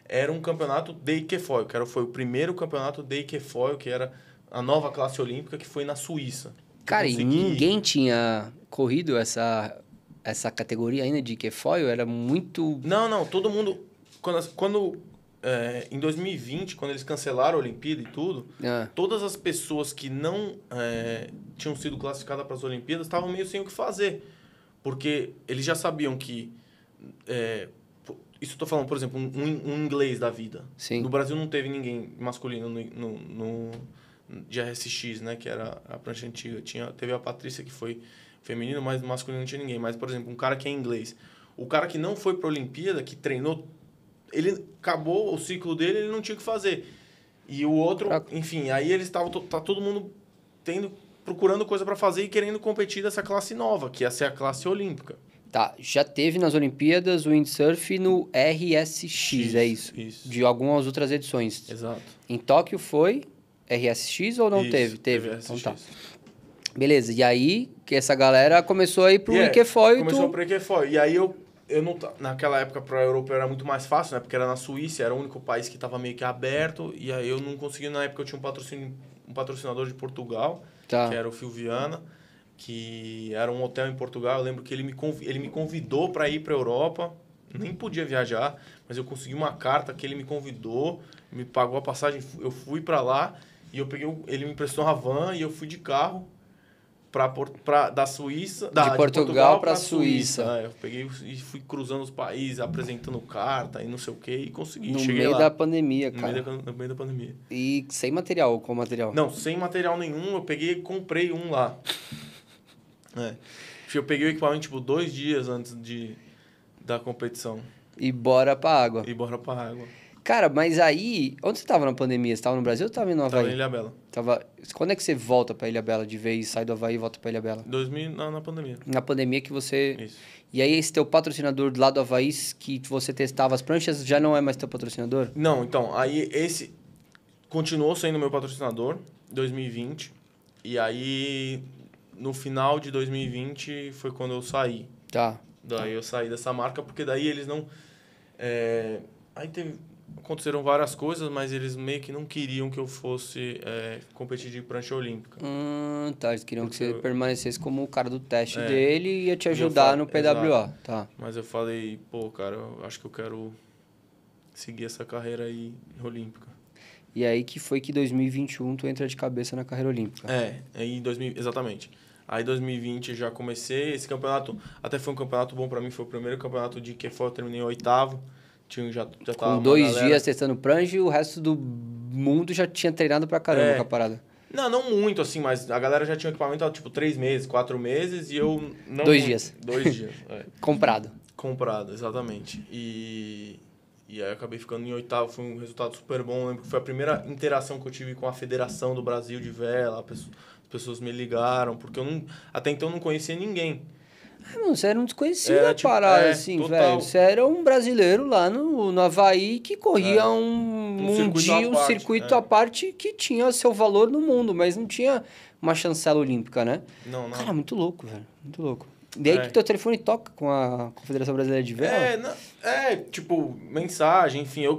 era um campeonato de Iquefoil, que foi o primeiro campeonato de Iquefoil, que era a nova classe olímpica, que foi na Suíça. Cara, e ninguém tinha corrido essa categoria ainda de Iquefoil? Era muito... Não, todo mundo... Em 2020, quando eles cancelaram a Olimpíada e tudo, todas as pessoas que não tinham sido classificadas para as Olimpíadas estavam meio sem o que fazer. Porque eles já sabiam que... isso eu tô falando, por exemplo, um inglês da vida. Sim. No Brasil não teve ninguém masculino no de RSX, né? Que era a prancha antiga. Teve a Patrícia, que foi feminino, mas no masculino não tinha ninguém. Mas, por exemplo, um cara que é inglês. O cara que não foi para a Olimpíada, que treinou... Ele acabou o ciclo dele, ele não tinha o que fazer. E o outro... Enfim, aí eles estavam... Tá todo mundo procurando coisa para fazer e querendo competir dessa classe nova, que ia ser a classe olímpica. Tá, já teve nas Olimpíadas o windsurf no RSX, é isso? Isso. De algumas outras edições. Exato. Em Tóquio foi RSX ou não isso, teve? Teve Então RSX. tá. Beleza, e aí que essa galera começou a ir pro Iquefoil. Começou pro Iquefoil. E aí eu não... Naquela época, para a Europa era muito mais fácil, né? Porque era na Suíça, era o único país que estava meio que aberto. E aí eu não conseguia... Na época eu tinha um patrocinador de Portugal, que era o Phil Viana, que era um hotel em Portugal. Eu lembro que ele me convidou para ir para a Europa. Nem podia viajar, mas eu consegui uma carta que ele me convidou, me pagou a passagem. Eu fui para lá e ele me emprestou uma van e eu fui de carro da Suíça... De Portugal para a Suíça. Eu peguei e fui cruzando os países, apresentando carta e não sei o que, e consegui. No Cheguei meio lá. da pandemia, cara. No meio da pandemia. E sem material ou com material? Não, sem material nenhum. Eu peguei e comprei um lá. Eu peguei o equipamento, tipo, 2 dias antes da competição. E bora pra água. Cara, mas aí... Onde você tava na pandemia? Você tava no Brasil ou tava no Havaí? Tava em Ilhabela. Quando é que você volta pra Ilhabela de vez? Sai do Havaí e volta pra Ilhabela? Na pandemia. Na pandemia que você... Isso. E aí esse teu patrocinador do lado do Havaí, que você testava as pranchas, já não é mais teu patrocinador? Não, então, aí esse continuou sendo meu patrocinador, 2020. E aí, no final de 2020, foi quando eu saí. Tá. Daí eu saí dessa marca, porque daí eles não... Aí aconteceram várias coisas, mas eles meio que não queriam que eu fosse competir de prancha olímpica. Tá. Eles queriam que você permanecesse como o cara do teste dele e ia te ajudar no PWA. Exato. Tá. Mas eu falei, pô, cara, eu acho que eu quero seguir essa carreira aí olímpica. E aí que foi que 2021 tu entra de cabeça na carreira olímpica. Exatamente. Aí 2020 já comecei, esse campeonato até foi um campeonato bom pra mim, foi o primeiro campeonato de Iquefoil, eu terminei em 8º. Já tava com 2 dias testando prancha e o resto do mundo já tinha treinado pra caramba com a parada. Não muito assim, mas a galera já tinha equipamento há tipo 3 meses, 4 meses e eu não... 2 dias. 2 dias, Comprado, exatamente. E aí eu acabei ficando em 8º, foi um resultado super bom. Eu lembro que foi a primeira interação que eu tive com a Federação do Brasil de Vela, as pessoas me ligaram, porque até então eu não conhecia ninguém. Mano, você era um desconhecido Era da tipo, parada, assim, total. velho. Você era um brasileiro lá no Havaí que corria um circuito à mundinho, um parte, circuito à parte que tinha seu valor no mundo, mas não tinha uma chancela olímpica, né? Não, não. Cara, muito louco, velho. Muito louco. E aí É. que teu telefone toca com a Confederação Brasileira de Vela? Tipo, mensagem, enfim. Eu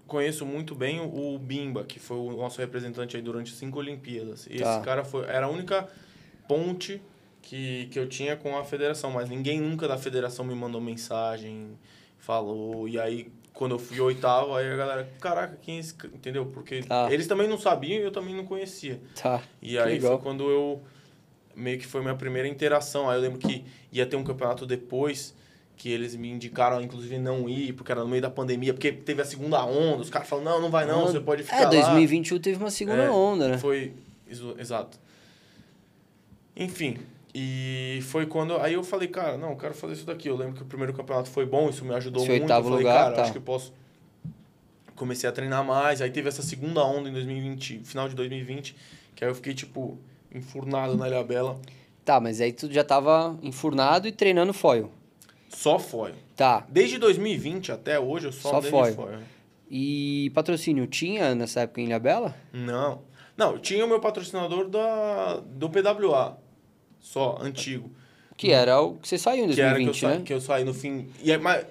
conheço muito bem o Bimba, que foi o nosso representante aí durante 5 Olimpíadas. E Tá. esse cara era a única ponte que eu tinha com a federação, mas ninguém nunca da federação me mandou mensagem, falou. E aí, quando eu fui oitavo, aí a galera, caraca, quem é esse? Entendeu? Porque Tá. eles também não sabiam e eu também não conhecia. Tá. E Que aí legal. foi quando eu meio que foi minha primeira interação. Aí eu lembro que ia ter um campeonato depois, que eles me indicaram, inclusive, não ir, porque era no meio da pandemia, porque teve a segunda onda. Os caras falaram, não vai não, você pode ficar lá. 2021 teve uma segunda onda, né? Foi, exato. Enfim, e foi quando... Aí eu falei, cara, não, eu quero fazer isso daqui. Eu lembro que o primeiro campeonato foi bom, isso me ajudou Esse muito. oitavo Eu falei, lugar, cara, tá. acho que eu posso... Comecei a treinar mais, aí teve essa segunda onda em 2020, final de 2020, que aí eu fiquei, tipo, enfurnado na Ilhabela. Tá, mas aí tu já tava enfurnado e treinando foil. Só foil. Tá. Desde 2020 até hoje eu só andei de foil. E patrocínio tinha nessa época em Ilhabela? Não. Não, tinha o meu patrocinador do PWA. Só, antigo. Que era o que você saiu em Que era 2020, né? que eu saí no fim. Mas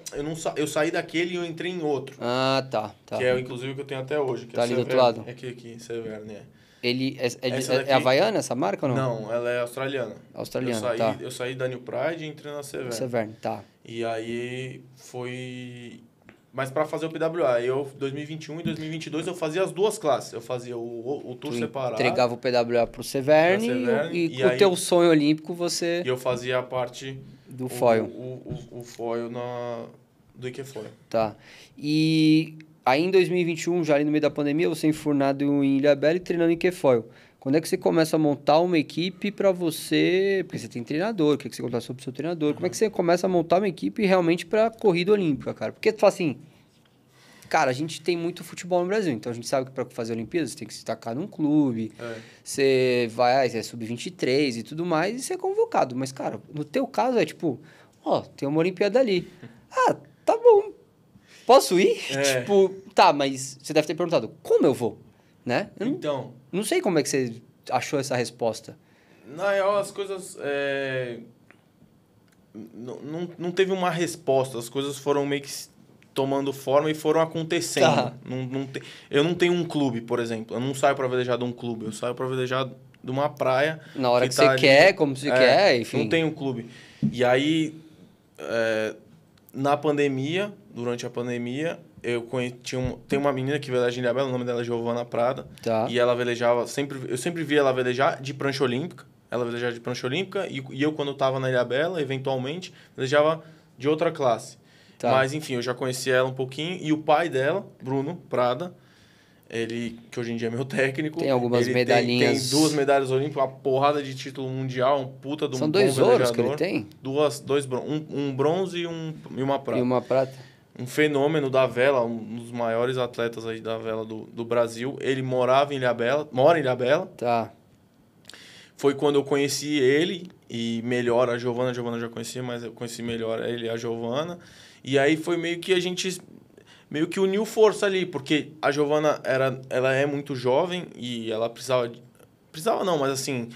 eu saí daquele e eu entrei em outro. Ah, tá. Que é inclusive o que eu tenho até hoje. Que Tá é ali do outro Severne. lado. É aqui, Severne, é. Ele Essa daqui- é havaiana essa marca ou não? Não, ela é australiana. Australiana, tá. Eu saí da New Pride e entrei na Severne. Severne, tá. E aí foi... Mas para fazer o PWA, 2021 e 2022 eu fazia as duas classes. Eu fazia o tour Tu separado. entregava o PWA pro Severne, e com o teu sonho olímpico você... E eu fazia a parte... Do foil. O foil do Ikefoil. Tá. E aí em 2021, já ali no meio da pandemia, você enfurnado em Ilhabela e treinando em Ikefoil. Quando é que você começa a montar uma equipe para você... Porque você tem treinador, quer que você contar sobre o seu treinador. Como é que você começa a montar uma equipe realmente para corrida olímpica, cara? Porque tu fala assim... Cara, a gente tem muito futebol no Brasil, então a gente sabe que para fazer Olimpíadas você tem que se destacar num clube, você vai, você é sub-23 e tudo mais, e você é convocado. Mas, cara, no teu caso é tipo, ó, tem uma Olimpíada ali. Ah, tá bom. Posso ir? Tipo, tá, mas você deve ter perguntado, como eu vou? Né? Eu não sei como é que você achou essa resposta. Na real, as coisas... Não teve uma resposta, as coisas foram meio que tomando forma e foram acontecendo. Tá. Eu não tenho um clube, por exemplo. Eu não saio para velejar de um clube. Eu saio para velejar de uma praia. Na hora que você quer, como você quer, enfim. Não tenho um clube. E aí, na pandemia, durante a pandemia, tem uma menina que veleja em Ilhabela, o nome dela é Giovana Prada. Tá. E ela velejava, eu sempre via ela velejar de prancha olímpica. Ela velejava de prancha olímpica e eu, quando estava na Ilhabela, eventualmente, velejava de outra classe. Tá. Mas, enfim, eu já conhecia ela um pouquinho. E o pai dela, Bruno Prada, ele, que hoje em dia é meu técnico... Tem algumas medalhinhas... Tem 2 medalhas olímpicas, uma porrada de título mundial, um puta de um São 2 ouros que ele tem? Um bronze e uma prata. E uma prata. Um fenômeno da vela, um dos maiores atletas aí da vela do Brasil. Ele mora em Ilhabela. Tá. Foi quando eu conheci ele e melhor a Giovana. A Giovana eu já conhecia, mas eu conheci melhor ele e a Giovana. E aí foi meio que a gente meio que uniu força ali, porque a Giovana ela é muito jovem e ela precisava não, mas assim,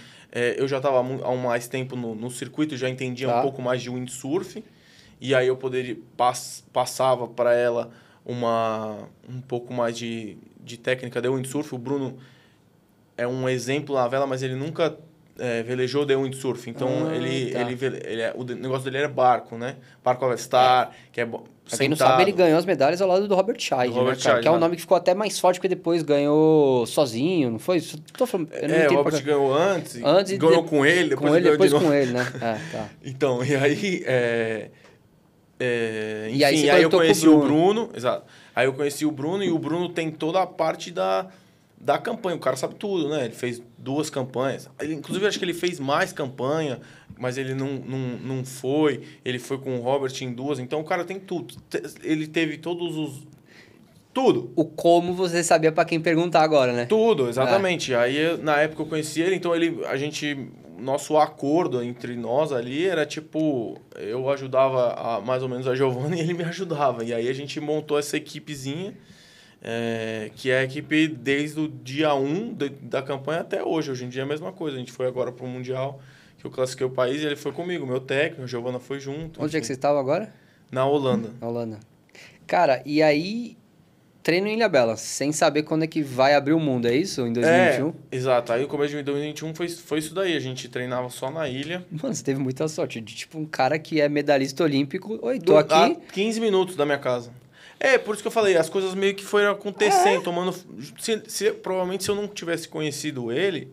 eu já estava há mais tempo no circuito, já entendia um pouco mais de windsurf, e aí eu passava para ela um pouco mais de técnica de windsurf. O Bruno é um exemplo na vela, mas ele nunca velejou de windsurf. Então, o negócio dele era barco, né? Barco Avestar, que é sentado. Pra quem não sabe, ele ganhou as medalhas ao lado do Robert Scheid, né, cara? Que é um nome que ficou até mais forte, porque depois ganhou sozinho, não foi? Tô falando, o Robert ganhou antes ganhou com ele, depois com ele, né? Tá. Então, e aí... enfim, e aí eu conheci o Bruno. Exato. Aí eu conheci o Bruno, e o Bruno tem toda a parte da campanha. O cara sabe tudo, né? Ele fez 2 campanhas. Inclusive, acho que ele fez mais campanha, mas ele não foi. Ele foi com o Robert em 2. Então, o cara tem tudo. Ele teve todos Tudo. O como você sabia pra quem perguntar agora, né? Tudo, exatamente. Aí, na época, eu conheci ele, então nosso acordo entre nós ali era tipo, eu ajudava mais ou menos a Giovanna e ele me ajudava. E aí a gente montou essa equipezinha, que é a equipe desde o dia 1 da campanha até hoje. Hoje em dia é a mesma coisa. A gente foi agora pro Mundial, que eu classifiquei o país e ele foi comigo, meu técnico, a Giovanna foi junto. Onde é que enfim. você estava agora? Na Holanda. Na Holanda. Cara, e aí, treino em Ilhabela, sem saber quando é que vai abrir o mundo, é isso? Em 2021? Exato. Aí o começo de 2021 foi isso daí. A gente treinava só na ilha. Mano, você teve muita sorte. De tipo, um cara que é medalhista olímpico. Oi, tô aqui. A 15 minutos da minha casa. Por isso que eu falei, as coisas meio que foram acontecendo, tomando... Provavelmente se eu não tivesse conhecido ele,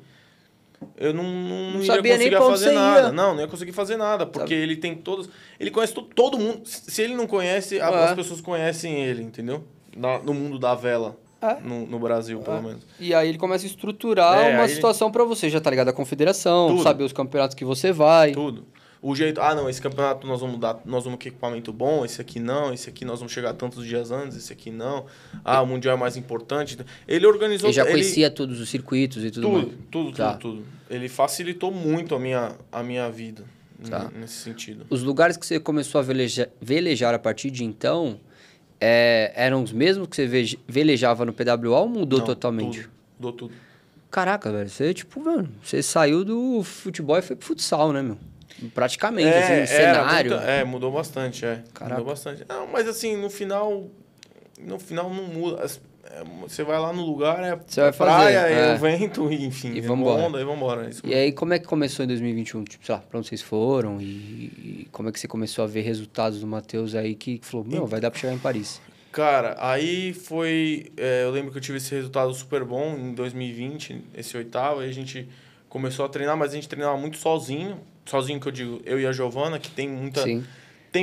eu não ia sabia nem conseguir pra onde fazer você nada. ia. Não ia conseguir fazer nada, porque ele tem todos... Ele conhece todo mundo. Se ele não conhece, as pessoas conhecem ele, entendeu? No mundo da vela. No Brasil, pelo menos. E aí ele começa a estruturar uma situação pra você. Já tá ligado à confederação, Tudo. saber os campeonatos que você vai. Tudo. O jeito... não, esse campeonato nós vamos com equipamento bom, esse aqui não, esse aqui nós vamos chegar tantos dias antes, esse aqui não. O Mundial é mais importante. Ele organizou... Ele já conhecia todos os circuitos e tudo mais. Tudo. Ele facilitou muito a minha vida, nesse sentido. Os lugares que você começou a velejar a partir de então, eram os mesmos que você velejava no PWA ou mudou totalmente? Mudou tudo. Caraca, velho, você saiu do futebol e foi pro futsal, né, meu? Praticamente, assim, cenário. Mudou bastante, Caraca. Mudou bastante. Não, mas assim, no final não muda. Você vai lá no lugar, você vai praia, fazer, o vento, enfim, e vambora. Onda, e vambora. E aí, como é que começou em 2021? Tipo, sei lá, pra onde vocês foram? E como é que você começou a ver resultados do Matheus aí que falou, vai dar pra chegar em Paris? Cara, aí foi... eu lembro que eu tive esse resultado super bom em 2020, esse oitavo, aí a gente começou a treinar, mas a gente treinava muito sozinho. Sozinho que eu digo, eu e a Giovanna, que tem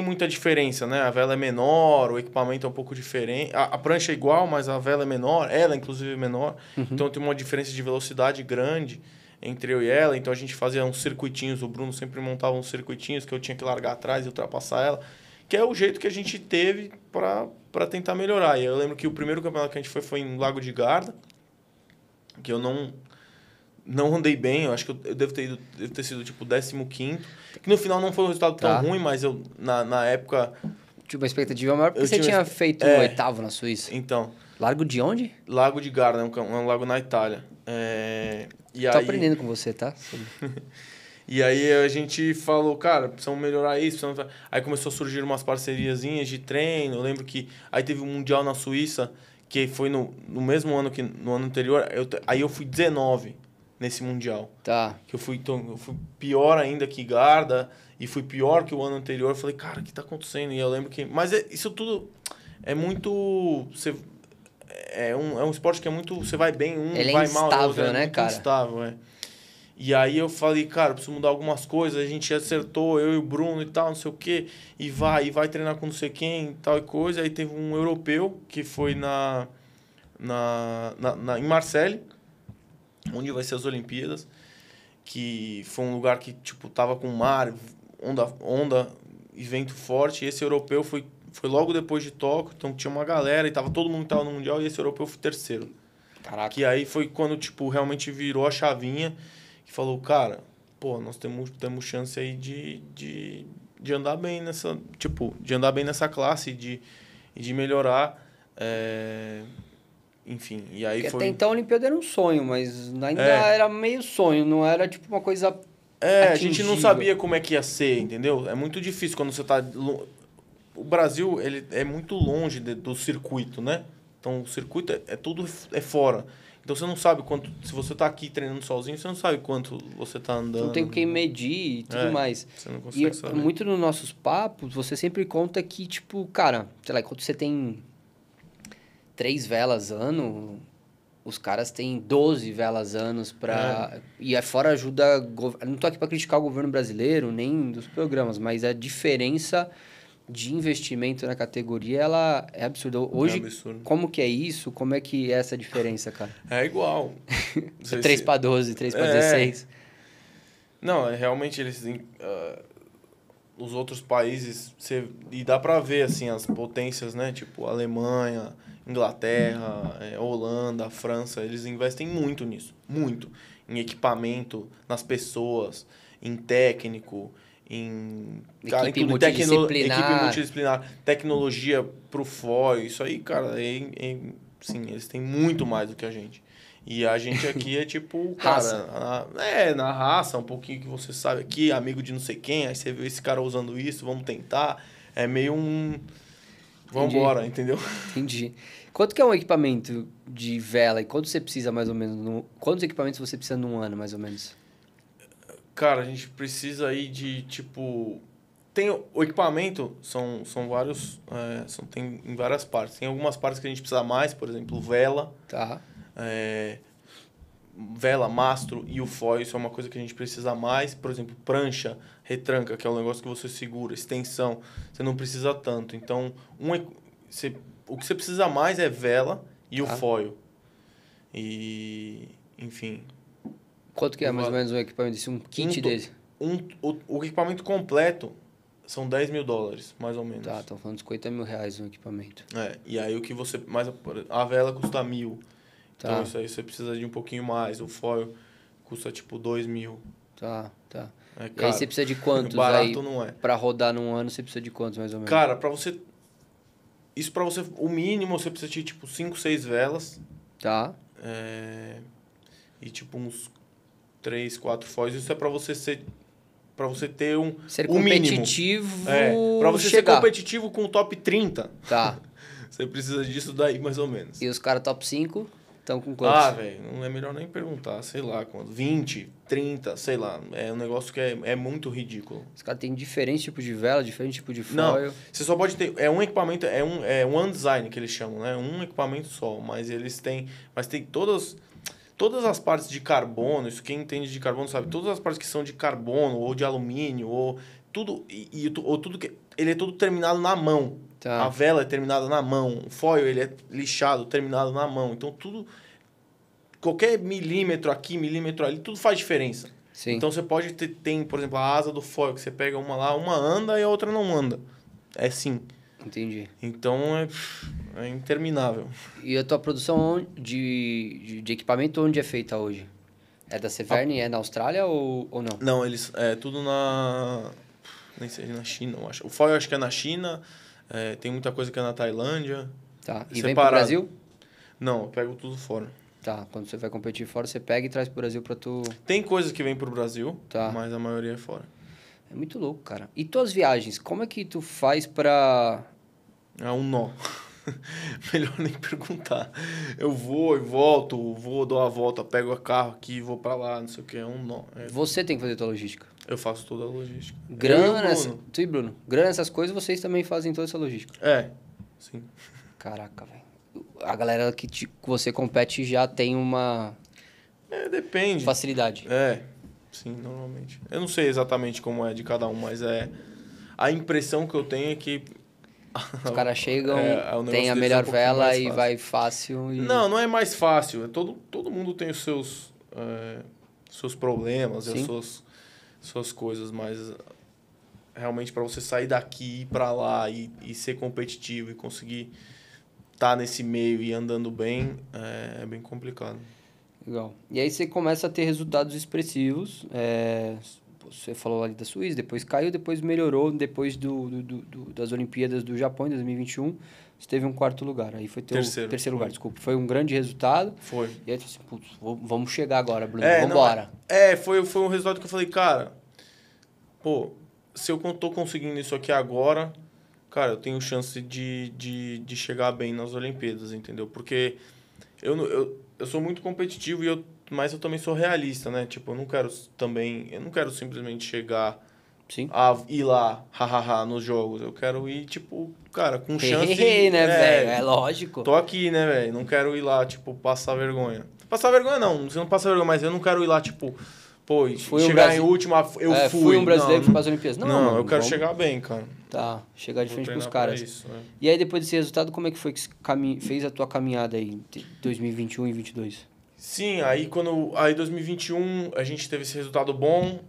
muita diferença, né? A vela é menor, o equipamento é um pouco diferente. A prancha é igual, mas a vela é menor, ela inclusive é menor. Uhum. Então tem uma diferença de velocidade grande entre eu e ela. Então a gente fazia uns circuitinhos, o Bruno sempre montava uns circuitinhos que eu tinha que largar atrás e ultrapassar ela. Que é o jeito que a gente teve para tentar melhorar. E eu lembro que o primeiro campeonato que a gente foi em Lago de Garda, que eu não andei bem, eu acho que eu devo ter sido tipo 15º, que no final não foi um resultado tão ruim, mas eu na época... Tinha uma expectativa maior, porque você tinha feito um oitavo na Suíça. Então. Largo de onde? Lago de Garda, um lago na Itália. Tô aprendendo com você, tá? E aí a gente falou, cara, precisamos melhorar isso. Aí começou a surgir umas parceriazinhas de treino. Eu lembro que aí teve um Mundial na Suíça, que foi no mesmo ano que no ano anterior. Aí eu fui 19 nesse Mundial. Tá. Que eu fui pior ainda que Garda e fui pior que o ano anterior. Eu falei, cara, o que tá acontecendo? E eu lembro que... Mas isso tudo é muito... É um esporte que é muito... Você vai bem, ele vai é mal. Instável, né, cara? Instável, E aí eu falei, cara, preciso mudar algumas coisas. A gente acertou, eu e o Bruno e tal, não sei o quê. E vai treinar com não sei quem e tal e coisa. Aí teve um europeu que foi em Marseille, onde vai ser as Olimpíadas, que foi um lugar que, tipo, tava com mar, onda e vento forte. E esse europeu foi logo depois de Tóquio, então tinha uma galera e todo mundo que tava no Mundial, e esse europeu foi terceiro. Caraca. Que aí foi quando, tipo, realmente virou a chavinha, que falou, cara, nós temos chance aí de andar bem nessa, de andar bem nessa classe e de melhorar. Enfim, e aí porque foi... até então a Olimpíada era um sonho, mas ainda era meio sonho, não era tipo uma coisa atingível. A gente não sabia como é que ia ser, entendeu? É muito difícil quando você tá... O Brasil, ele é muito longe do circuito, né? Então, o circuito tudo fora. Então, você não sabe quanto... Se você tá aqui treinando sozinho, você não sabe quanto você tá andando. Não tem o que medir e tudo mais. Você não consegue saber. Muito nos nossos papos, você sempre conta que, tipo, cara, sei lá, quando você tem 3 velas ano, os caras têm 12 velas anos pra... E fora ajuda... Não tô aqui pra criticar o governo brasileiro, nem dos programas, mas a diferença de investimento na categoria, ela é absurda. Hoje, como que é isso? Como é que é essa diferença, cara? É igual. 3 para 12, 3 para 16. Não, realmente eles... os outros países... E dá pra ver, assim, as potências, né? Tipo, Alemanha, Inglaterra, Holanda, França, eles investem muito nisso. Muito. Em equipamento, nas pessoas, em técnico, em... Cara, em Equipe tudo. multidisciplinar. Equipe multidisciplinar. Tecnologia pro foil. Isso aí, cara, sim, eles têm muito mais do que a gente. E a gente aqui é tipo, cara... na raça, um pouquinho que você sabe aqui, amigo de não sei quem, aí você vê esse cara usando isso, vamos tentar. É meio um... Vambora, entendeu? Entendi. Quanto que é um equipamento de vela e quanto você precisa mais ou menos? Quantos equipamentos você precisa num ano, mais ou menos? Cara, a gente precisa aí de, tipo... O equipamento são vários... tem em várias partes. Tem algumas partes que a gente precisa mais, por exemplo, vela. Tá. Vela, mastro e o foil, isso é uma coisa que a gente precisa mais. Por exemplo, prancha, retranca, que é o negócio que você segura, extensão, você não precisa tanto. Então, o que você precisa mais é vela e o foil. E, enfim... Quanto que é mais ou menos um equipamento desse? Um kit desse? O equipamento completo são $10 mil, mais ou menos. Tá, estão falando de R$50 mil um equipamento. E aí o que você... A vela custa 1.000. Tá. Então isso aí você precisa de um pouquinho mais. O foil custa tipo 2 mil. Tá. É E caro. aí você precisa de quantos? Barato aí, não é. Pra rodar num ano, você precisa de quantos, mais ou menos? Cara, isso pra você... O mínimo, você precisa de tipo 5, 6 velas. Tá. E tipo uns 3, 4 foils. Isso é pra você ser... Pra você ter ser o mínimo. competitivo. Pra você chegar. ser competitivo com o top 30. Tá. Você precisa disso daí, mais ou menos. E os caras top 5 estão com quantos? Velho, não é melhor nem perguntar. Sei lá, quanto. 20, 30, sei lá. É um negócio que é muito ridículo. Os caras têm diferentes tipos de vela, diferentes tipos de foil. Não, você só pode ter... É um equipamento... É one design que eles chamam, né? Um equipamento só. Mas eles têm... Mas tem todas as partes de carbono, isso quem entende de carbono sabe, todas as partes que são de carbono ou de alumínio, ou tudo, ou tudo que... Ele é tudo terminado na mão. Tá. A vela é terminada na mão. O foil, ele é lixado, terminado na mão. Então, tudo... Qualquer milímetro aqui, milímetro ali, tudo faz diferença. Sim. Então, você pode ter, por exemplo, a asa do foil, que você pega uma lá, uma anda e a outra não anda. É sim. Entendi. Então, é interminável. E a tua produção de equipamento onde é feita hoje? É da Severn? É na Austrália ou não? Não, eles... É tudo na... Nem sei, na China, eu acho. O foil eu acho que é na China. Tem muita coisa que é na Tailândia. Tá. E Separado. vem pro Brasil? Não, eu pego tudo fora. Tá. Quando você vai competir fora, você pega e traz pro Brasil pra tu... Tem coisas que vêm pro Brasil, Tá. mas a maioria é fora. É muito louco, cara. E tuas viagens? Como é que tu faz pra... É um nó. Melhor nem perguntar. Eu vou e volto, dou a volta, pego o carro aqui, vou pra lá, não sei o que, é um nó. Você tem que fazer tua logística. Eu faço toda a logística. Grana, Eu e o Bruno. tu e Bruno. Grana, essas coisas, vocês também fazem toda essa logística. Sim. Caraca, velho. A galera que você compete já tem uma Depende. facilidade. Sim, normalmente. Eu não sei exatamente como é de cada um, mas a impressão que eu tenho é que... Os caras chegam, o negócio tem a deles melhor é um pouquinho vela mais e fácil. vai fácil. E... Não é mais fácil. Todo mundo tem os seus problemas e Sim. as suas coisas, mas realmente para você sair daqui e ir para lá e ser competitivo e conseguir estar nesse meio e andando bem, é bem complicado. Legal. E aí você começa a ter resultados expressivos. Você falou ali da Suíça, depois caiu, depois melhorou, depois das Olimpíadas do Japão em 2021, você teve um 4º lugar. Aí foi teu terceiro lugar, desculpa. Foi um grande resultado. Foi. E aí tu assim, putz, vamos chegar agora, Bruno, vambora. Foi um resultado que eu falei, cara, pô, se eu tô conseguindo isso aqui agora, cara, eu tenho chance de chegar bem nas Olimpíadas, entendeu? Porque eu sou muito competitivo mas eu também sou realista, né? Tipo, eu não quero simplesmente chegar Sim. a ir lá, nos jogos. Eu quero ir, tipo, cara, com chance... né, velho? É lógico. Tô aqui, né, velho? Não quero ir lá, tipo, passar vergonha. Passar vergonha não, você não passa vergonha, mas eu não quero ir lá, tipo, pô, chegar em último, eu fui um brasileiro que foi para as Olimpíadas. Não, mano, eu quero chegar bem, cara. Tá, chegar de frente com os caras. Isso, E aí, depois desse resultado, como é que foi que fez a tua caminhada aí, 2021 e 2022? Sim, aí 2021 a gente teve esse resultado bom,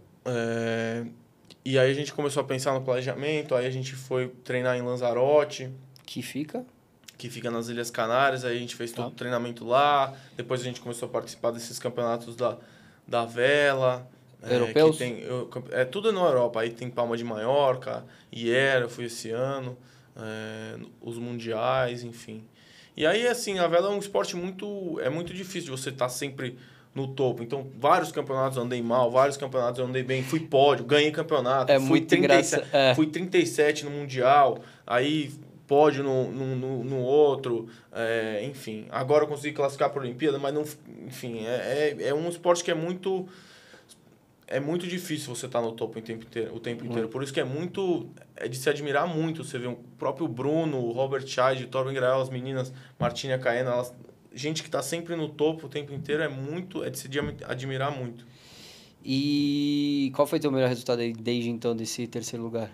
e aí a gente começou a pensar no planejamento, aí a gente foi treinar em Lanzarote. Que fica? que fica nas Ilhas Canárias. Aí a gente fez todo o treinamento lá. Depois a gente começou a participar desses campeonatos da vela. Europeus? Tudo na Europa. Aí tem Palma de Maiorca, IERA, eu fui esse ano. Os mundiais, enfim. E aí, assim, a vela é um esporte muito difícil de você estar sempre no topo. Então, vários campeonatos eu andei mal, vários campeonatos eu andei bem. Fui pódio, ganhei campeonato. Fui 37 no Mundial, aí pódio no outro. Enfim, agora eu consegui classificar para a Olimpíada, mas não... Enfim, é um esporte que é muito difícil você estar no topo o tempo inteiro. Por isso que é de se admirar muito. Você vê o próprio Bruno, o Robert Scheid, o Torben Grael, as meninas, Martina Caena, gente que está sempre no topo o tempo inteiro, é de se admirar muito. E qual foi o teu melhor resultado aí desde então desse terceiro lugar?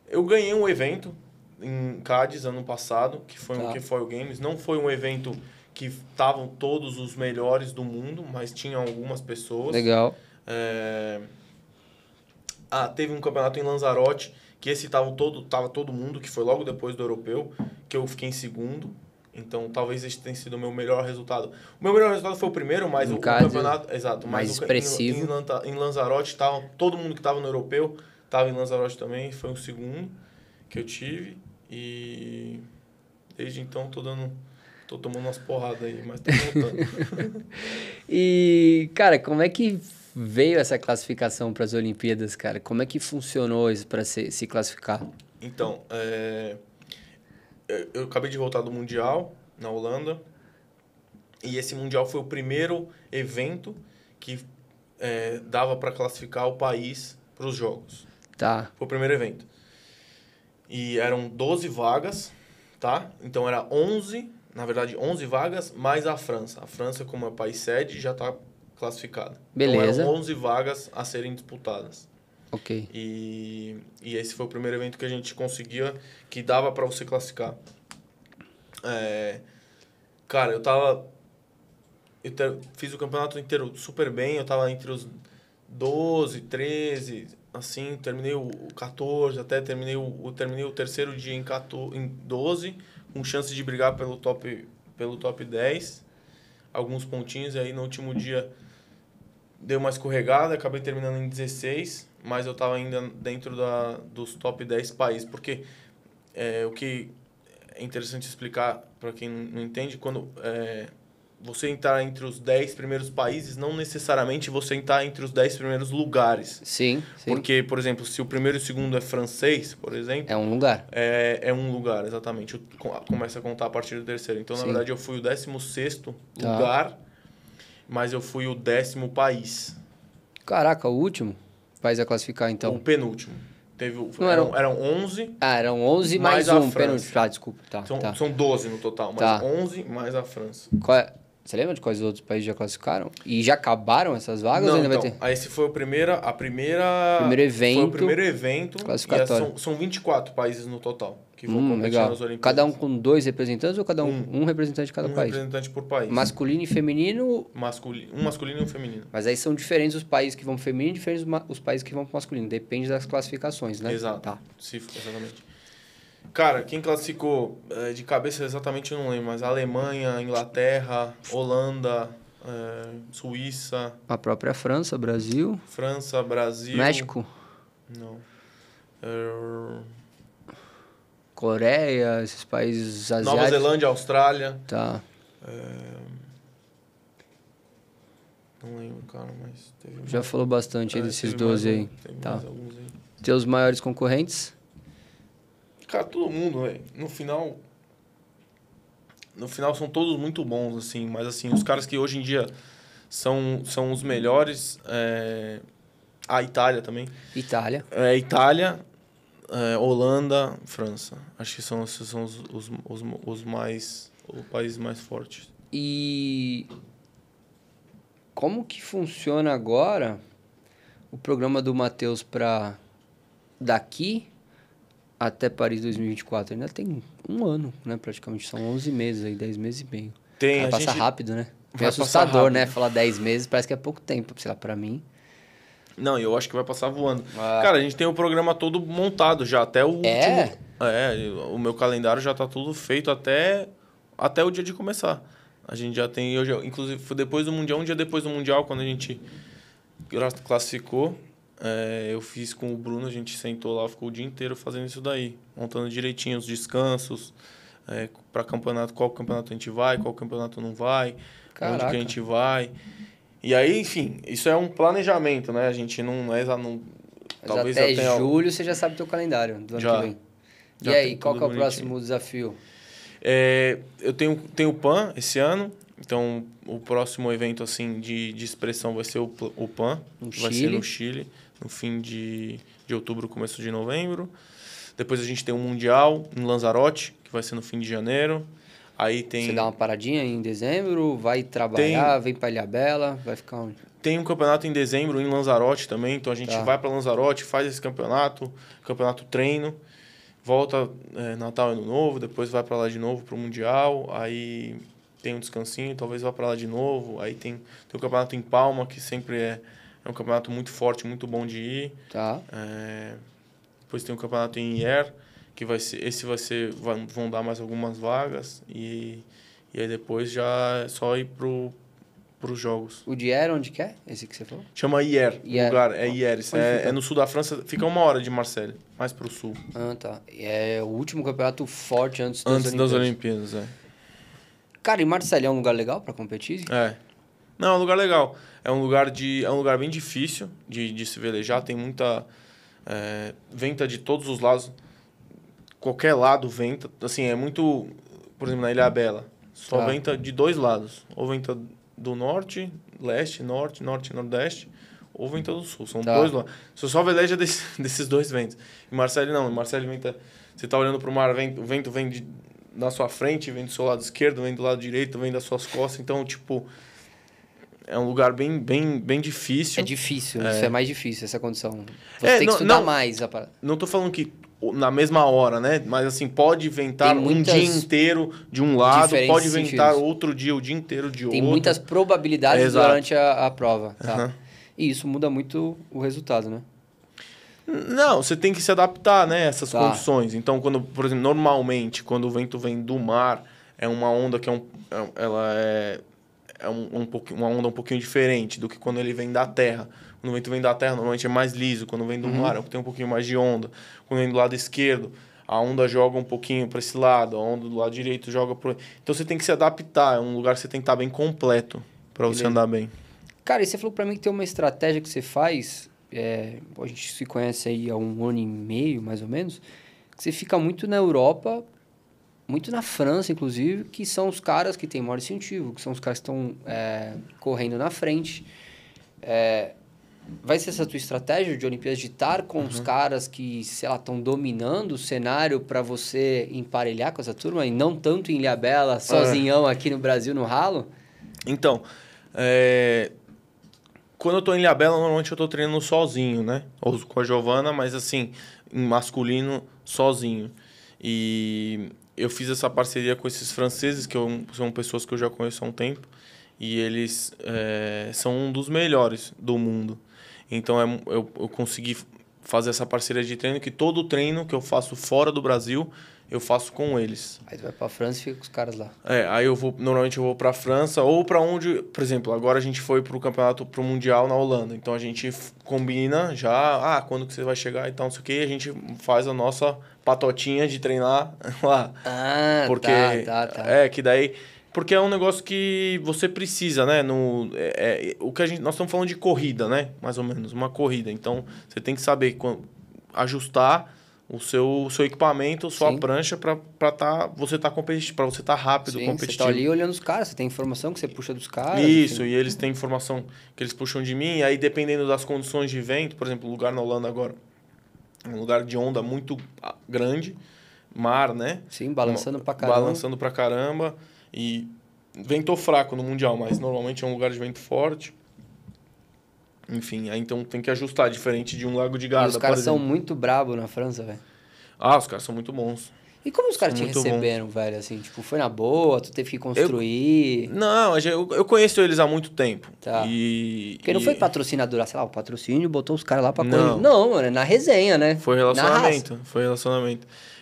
Eu ganhei um evento em Cádiz ano passado, que foi um Q-Foil Games. Não foi um evento que estavam todos os melhores do mundo, mas tinha algumas pessoas. Legal. Teve um campeonato em Lanzarote, que esse tava todo mundo, que foi logo depois do europeu, que eu fiquei em segundo. Então, talvez esse tenha sido o meu melhor resultado. O meu melhor resultado foi o primeiro, mas o campeonato... Exato. Mais expressivo. Em Lanzarote, todo mundo que estava no europeu estava em Lanzarote também. Foi o segundo que eu tive. E desde então, tô tomando umas porradas aí, mas tô voltando. E, cara, como é que veio essa classificação para as Olimpíadas, cara? Como é que funcionou isso para se classificar? Então, eu acabei de voltar do Mundial, na Holanda. E esse Mundial foi o primeiro evento que dava para classificar o país para os Jogos. Tá. Foi o primeiro evento. E eram 12 vagas, tá? Então, era 11 vagas mais a França. A França, como é país sede, já está classificada. Beleza. Então, eram 11 vagas a serem disputadas. Ok. E esse foi o primeiro evento que a gente conseguia, que dava para você classificar. Cara, eu fiz o campeonato inteiro super bem, eu tava entre os 12, 13, assim, terminei o 14, até terminei o terceiro dia em 12, com chance de brigar pelo top 10, alguns pontinhos, e aí no último dia dei uma escorregada, acabei terminando em 16, mas eu estava ainda dentro dos top 10 países, porque o que é interessante explicar para quem não entende, quando você entrar entre os 10 primeiros países, não necessariamente você entrar entre os 10 primeiros lugares. Sim. Porque, por exemplo, se o primeiro e o segundo é francês, por exemplo... É um lugar. É um lugar, exatamente. Começa a contar a partir do terceiro. Então, na verdade, eu fui o 16º lugar, mas eu fui o 10º país. Caraca, o último país a classificar, então? O penúltimo. Eram 11. Eram 11 mais um penúltimo. Desculpa. São 12 no total, mas 11 mais a França. Você lembra de quais outros países já classificaram? E já acabaram essas vagas? Não, ou ainda então, vai ter? Esse foi primeiro evento. Foi o primeiro evento. Classificatório. São 24 países no total que vão competir nas Olimpíadas. Cada um com 2 representantes ou cada um representante de cada país? Um representante por país. Masculino e feminino? Um masculino e um feminino. Mas aí são diferentes os países que vão pro feminino e diferentes os países que vão pro masculino. Depende das classificações, né? Exato. Tá. Exatamente. Cara, quem classificou de cabeça exatamente eu não lembro, mas Alemanha, Inglaterra, Holanda, Suíça... A própria França, Brasil... México? Não. Coreia, esses países asiáticos... Nova Zelândia, Austrália... Tá. Não lembro, cara, mas... Já falou bastante aí desses 12 aí. Tá. Mais alguns aí. Teus maiores concorrentes? Cara, todo mundo, velho. No final são todos muito bons, assim. Mas, assim, os caras que hoje em dia são os melhores... A Itália também. Itália. Itália, Holanda, França. Acho que são os países mais fortes. E como que funciona agora o programa do Matheus para daqui até Paris 2024? Ainda tem um ano, né? Praticamente. São 11 meses aí, 10 meses e meio. Passa rápido, né? É assustador, né? Falar 10 meses parece que é pouco tempo, sei lá, pra mim. Não, eu acho que vai passar voando. Cara, a gente tem o programa todo montado já, até o último... O meu calendário já tá tudo feito até o dia de começar. A gente já tem... inclusive, foi depois do Mundial, um dia depois do Mundial, quando a gente classificou, eu fiz com o Bruno, a gente sentou lá, ficou o dia inteiro fazendo isso daí. Montando direitinho os descansos, para campeonato, qual campeonato a gente vai, qual campeonato não vai, onde que a gente vai. E aí, enfim, isso é um planejamento, né? A gente não é... talvez até julho você já sabe o teu calendário do ano que vem. E aí, qual que é o próximo desafio? Eu tenho o PAN esse ano, então o próximo evento assim de expressão vai ser o PAN, vai ser no Chile, no fim de outubro, começo de novembro. Depois a gente tem o Mundial em Lanzarote, que vai ser no fim de janeiro. Aí tem... Você dá uma paradinha em dezembro, vai trabalhar, vem para Ilhabela, vai ficar onde? Tem um campeonato em dezembro em Lanzarote também, então a gente vai para Lanzarote, faz esse campeonato treino, volta Natal, Ano Novo, depois vai para lá de novo para o Mundial, aí tem um descansinho, talvez vá para lá de novo, aí tem o campeonato em Palma, que sempre é um campeonato muito forte, muito bom de ir. Tá. Depois tem o campeonato em IER, que vão dar mais algumas vagas, e aí depois já é só ir para os jogos. O de IER, onde que é? Esse que você falou? Chama IER, o lugar é IER. É no sul da França, fica 1 hora de Marseille, mais para o sul. Ah, tá. É o último campeonato forte antes das Olimpíadas, Cara, e Marseille é um lugar legal para competir? Não, é um lugar legal. É um lugar bem difícil de se velejar, tem muita venta de todos os lados. Qualquer lado venta, assim, é muito... Por exemplo, na Ilhabela, só venta de 2 lados. Ou venta do norte, leste, norte, nordeste, ou venta do sul. São 2 lados. Você só veleja desses 2 ventos. Em Marseille, não. Em Marseille, venta... Você tá olhando para o mar, o vento vem na sua frente, vem do seu lado esquerdo, vem do lado direito, vem das suas costas. Então, tipo... É um lugar bem difícil. É difícil, isso é mais difícil, essa condição. Você tem que estudar mais. Não tô falando que na mesma hora, né? Mas assim, pode ventar um dia inteiro de um lado, pode ventar outro dia, o dia inteiro de outro. Tem muitas probabilidades durante a prova. Tá? Uhum. E isso muda muito o resultado, né? Não, você tem que se adaptar, né? Essas condições. Então, por exemplo, normalmente, quando o vento vem do mar, é uma onda que uma onda um pouquinho diferente do que quando ele vem da terra. Quando o vento vem da terra, normalmente é mais liso. Quando vem do mar, tem um pouquinho mais de onda. Quando vem do lado esquerdo, a onda joga um pouquinho para esse lado. A onda do lado direito joga para... Então, você tem que se adaptar. É um lugar que você tem que estar bem completo para você andar bem. Cara, e você falou para mim que tem uma estratégia que você faz... a gente se conhece aí há 1 ano e meio, mais ou menos. Que você fica muito na Europa... Muito na França, inclusive, que são os caras que têm maior incentivo, que são os caras que estão correndo na frente. Vai ser essa tua estratégia de Olimpíadas de estar com os caras que, sei lá, estão dominando o cenário para você emparelhar com essa turma e não tanto em Ilhabela, sozinhão aqui no Brasil, no ralo? Então, quando eu tô em Ilhabela, normalmente eu tô treinando sozinho, né? Ou com a Giovana, mas assim, em masculino, sozinho. E... eu fiz essa parceria com esses franceses, que são pessoas que eu já conheço há um tempo, e eles são um dos melhores do mundo. Então, eu consegui fazer essa parceria de treino, que todo treino que eu faço fora do Brasil, eu faço com eles. Aí tu vai pra França e fica com os caras lá. Aí normalmente eu vou pra França, ou pra onde... Por exemplo, agora a gente foi pro Mundial na Holanda. Então, a gente combina já, quando que você vai chegar e tal, não sei o quê, e a gente faz a nossa patotinha de treinar lá. Porque, tá. Que daí... Porque é um negócio que você precisa, né? Nós estamos falando de corrida, né? Mais ou menos, uma corrida. Então, você tem que saber ajustar o seu equipamento, sua prancha, para você estar competitivo, para você estar rápido, competitivo. Você tá ali olhando os caras, você tem informação que você puxa dos caras. Isso, enfim. E eles têm informação que eles puxam de mim, e aí dependendo das condições de vento, por exemplo, o lugar na Holanda agora, um lugar de onda muito grande, mar, né? Sim, balançando pra caramba. Balançando pra caramba, e ventou fraco no Mundial, mas normalmente é um lugar de vento forte. Enfim, aí então tem que ajustar, diferente de um Lago de Garda, e os caras são muito brabos na França, velho. Os caras são muito bons. E como os caras te receberam, velho? Assim, tipo, foi na boa, tu teve que construir? Não, eu conheço eles há muito tempo. Tá. Porque não foi patrocinador, sei lá, o patrocínio botou os caras lá pra correr. Não, mano, é na resenha, né? Foi relacionamento.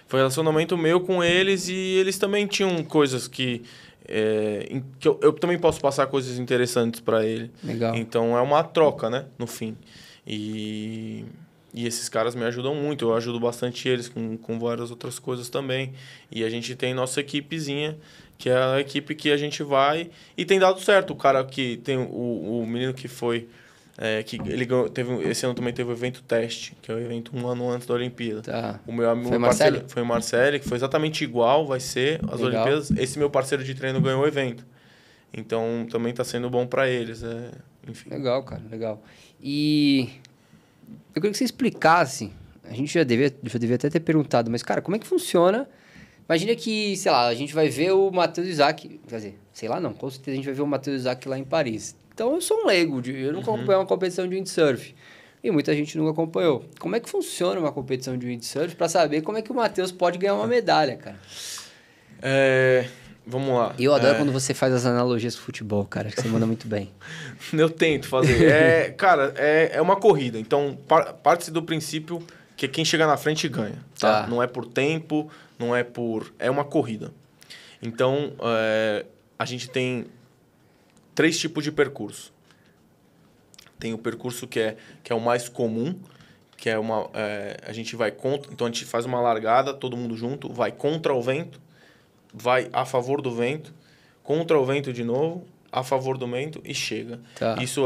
Foi relacionamento meu com eles e eles também tinham coisas que eu também posso passar coisas interessantes para ele. Legal. Então é uma troca, né? No fim. E esses caras me ajudam muito. Eu ajudo bastante eles com várias outras coisas também. E a gente tem nossa equipezinha, que é a equipe que a gente vai e tem dado certo. O cara que tem o menino que foi... que ele ganhou, esse ano também teve o evento teste, que é o evento 1 ano antes da Olimpíada. Tá. O meu amigo Foi parceiro foi o Marcelo, que foi exatamente igual, vai ser as Legal. Olimpíadas. Esse meu parceiro de treino ganhou o evento. Então também está sendo bom para eles. Enfim. Legal, cara, legal. E eu queria que você explicasse, a gente já devia até ter perguntado, mas, cara, como é que funciona? Imagina que, sei lá, a gente vai ver o Matheus Isaac, quer dizer, sei lá não, com certeza a gente vai ver o Matheus Isaac lá em Paris. Então eu sou um leigo, eu nunca acompanhei uma competição de windsurf. E muita gente nunca acompanhou. Como é que funciona uma competição de windsurf para saber como é que o Matheus pode ganhar uma medalha, cara? Vamos lá. E eu adoro quando você faz as analogias com futebol, cara, que você manda muito bem. Eu tento fazer. Cara, é uma corrida. Então, parte-se do princípio que quem chegar na frente ganha. Tá? Não é por tempo, não é por... É uma corrida. Então, a gente tem 3 tipos de percurso. Tem o percurso que é o mais comum, que é a gente vai contra... Então, a gente faz uma largada, todo mundo junto, vai contra o vento, vai a favor do vento, contra o vento de novo, a favor do vento e chega. Tá. Isso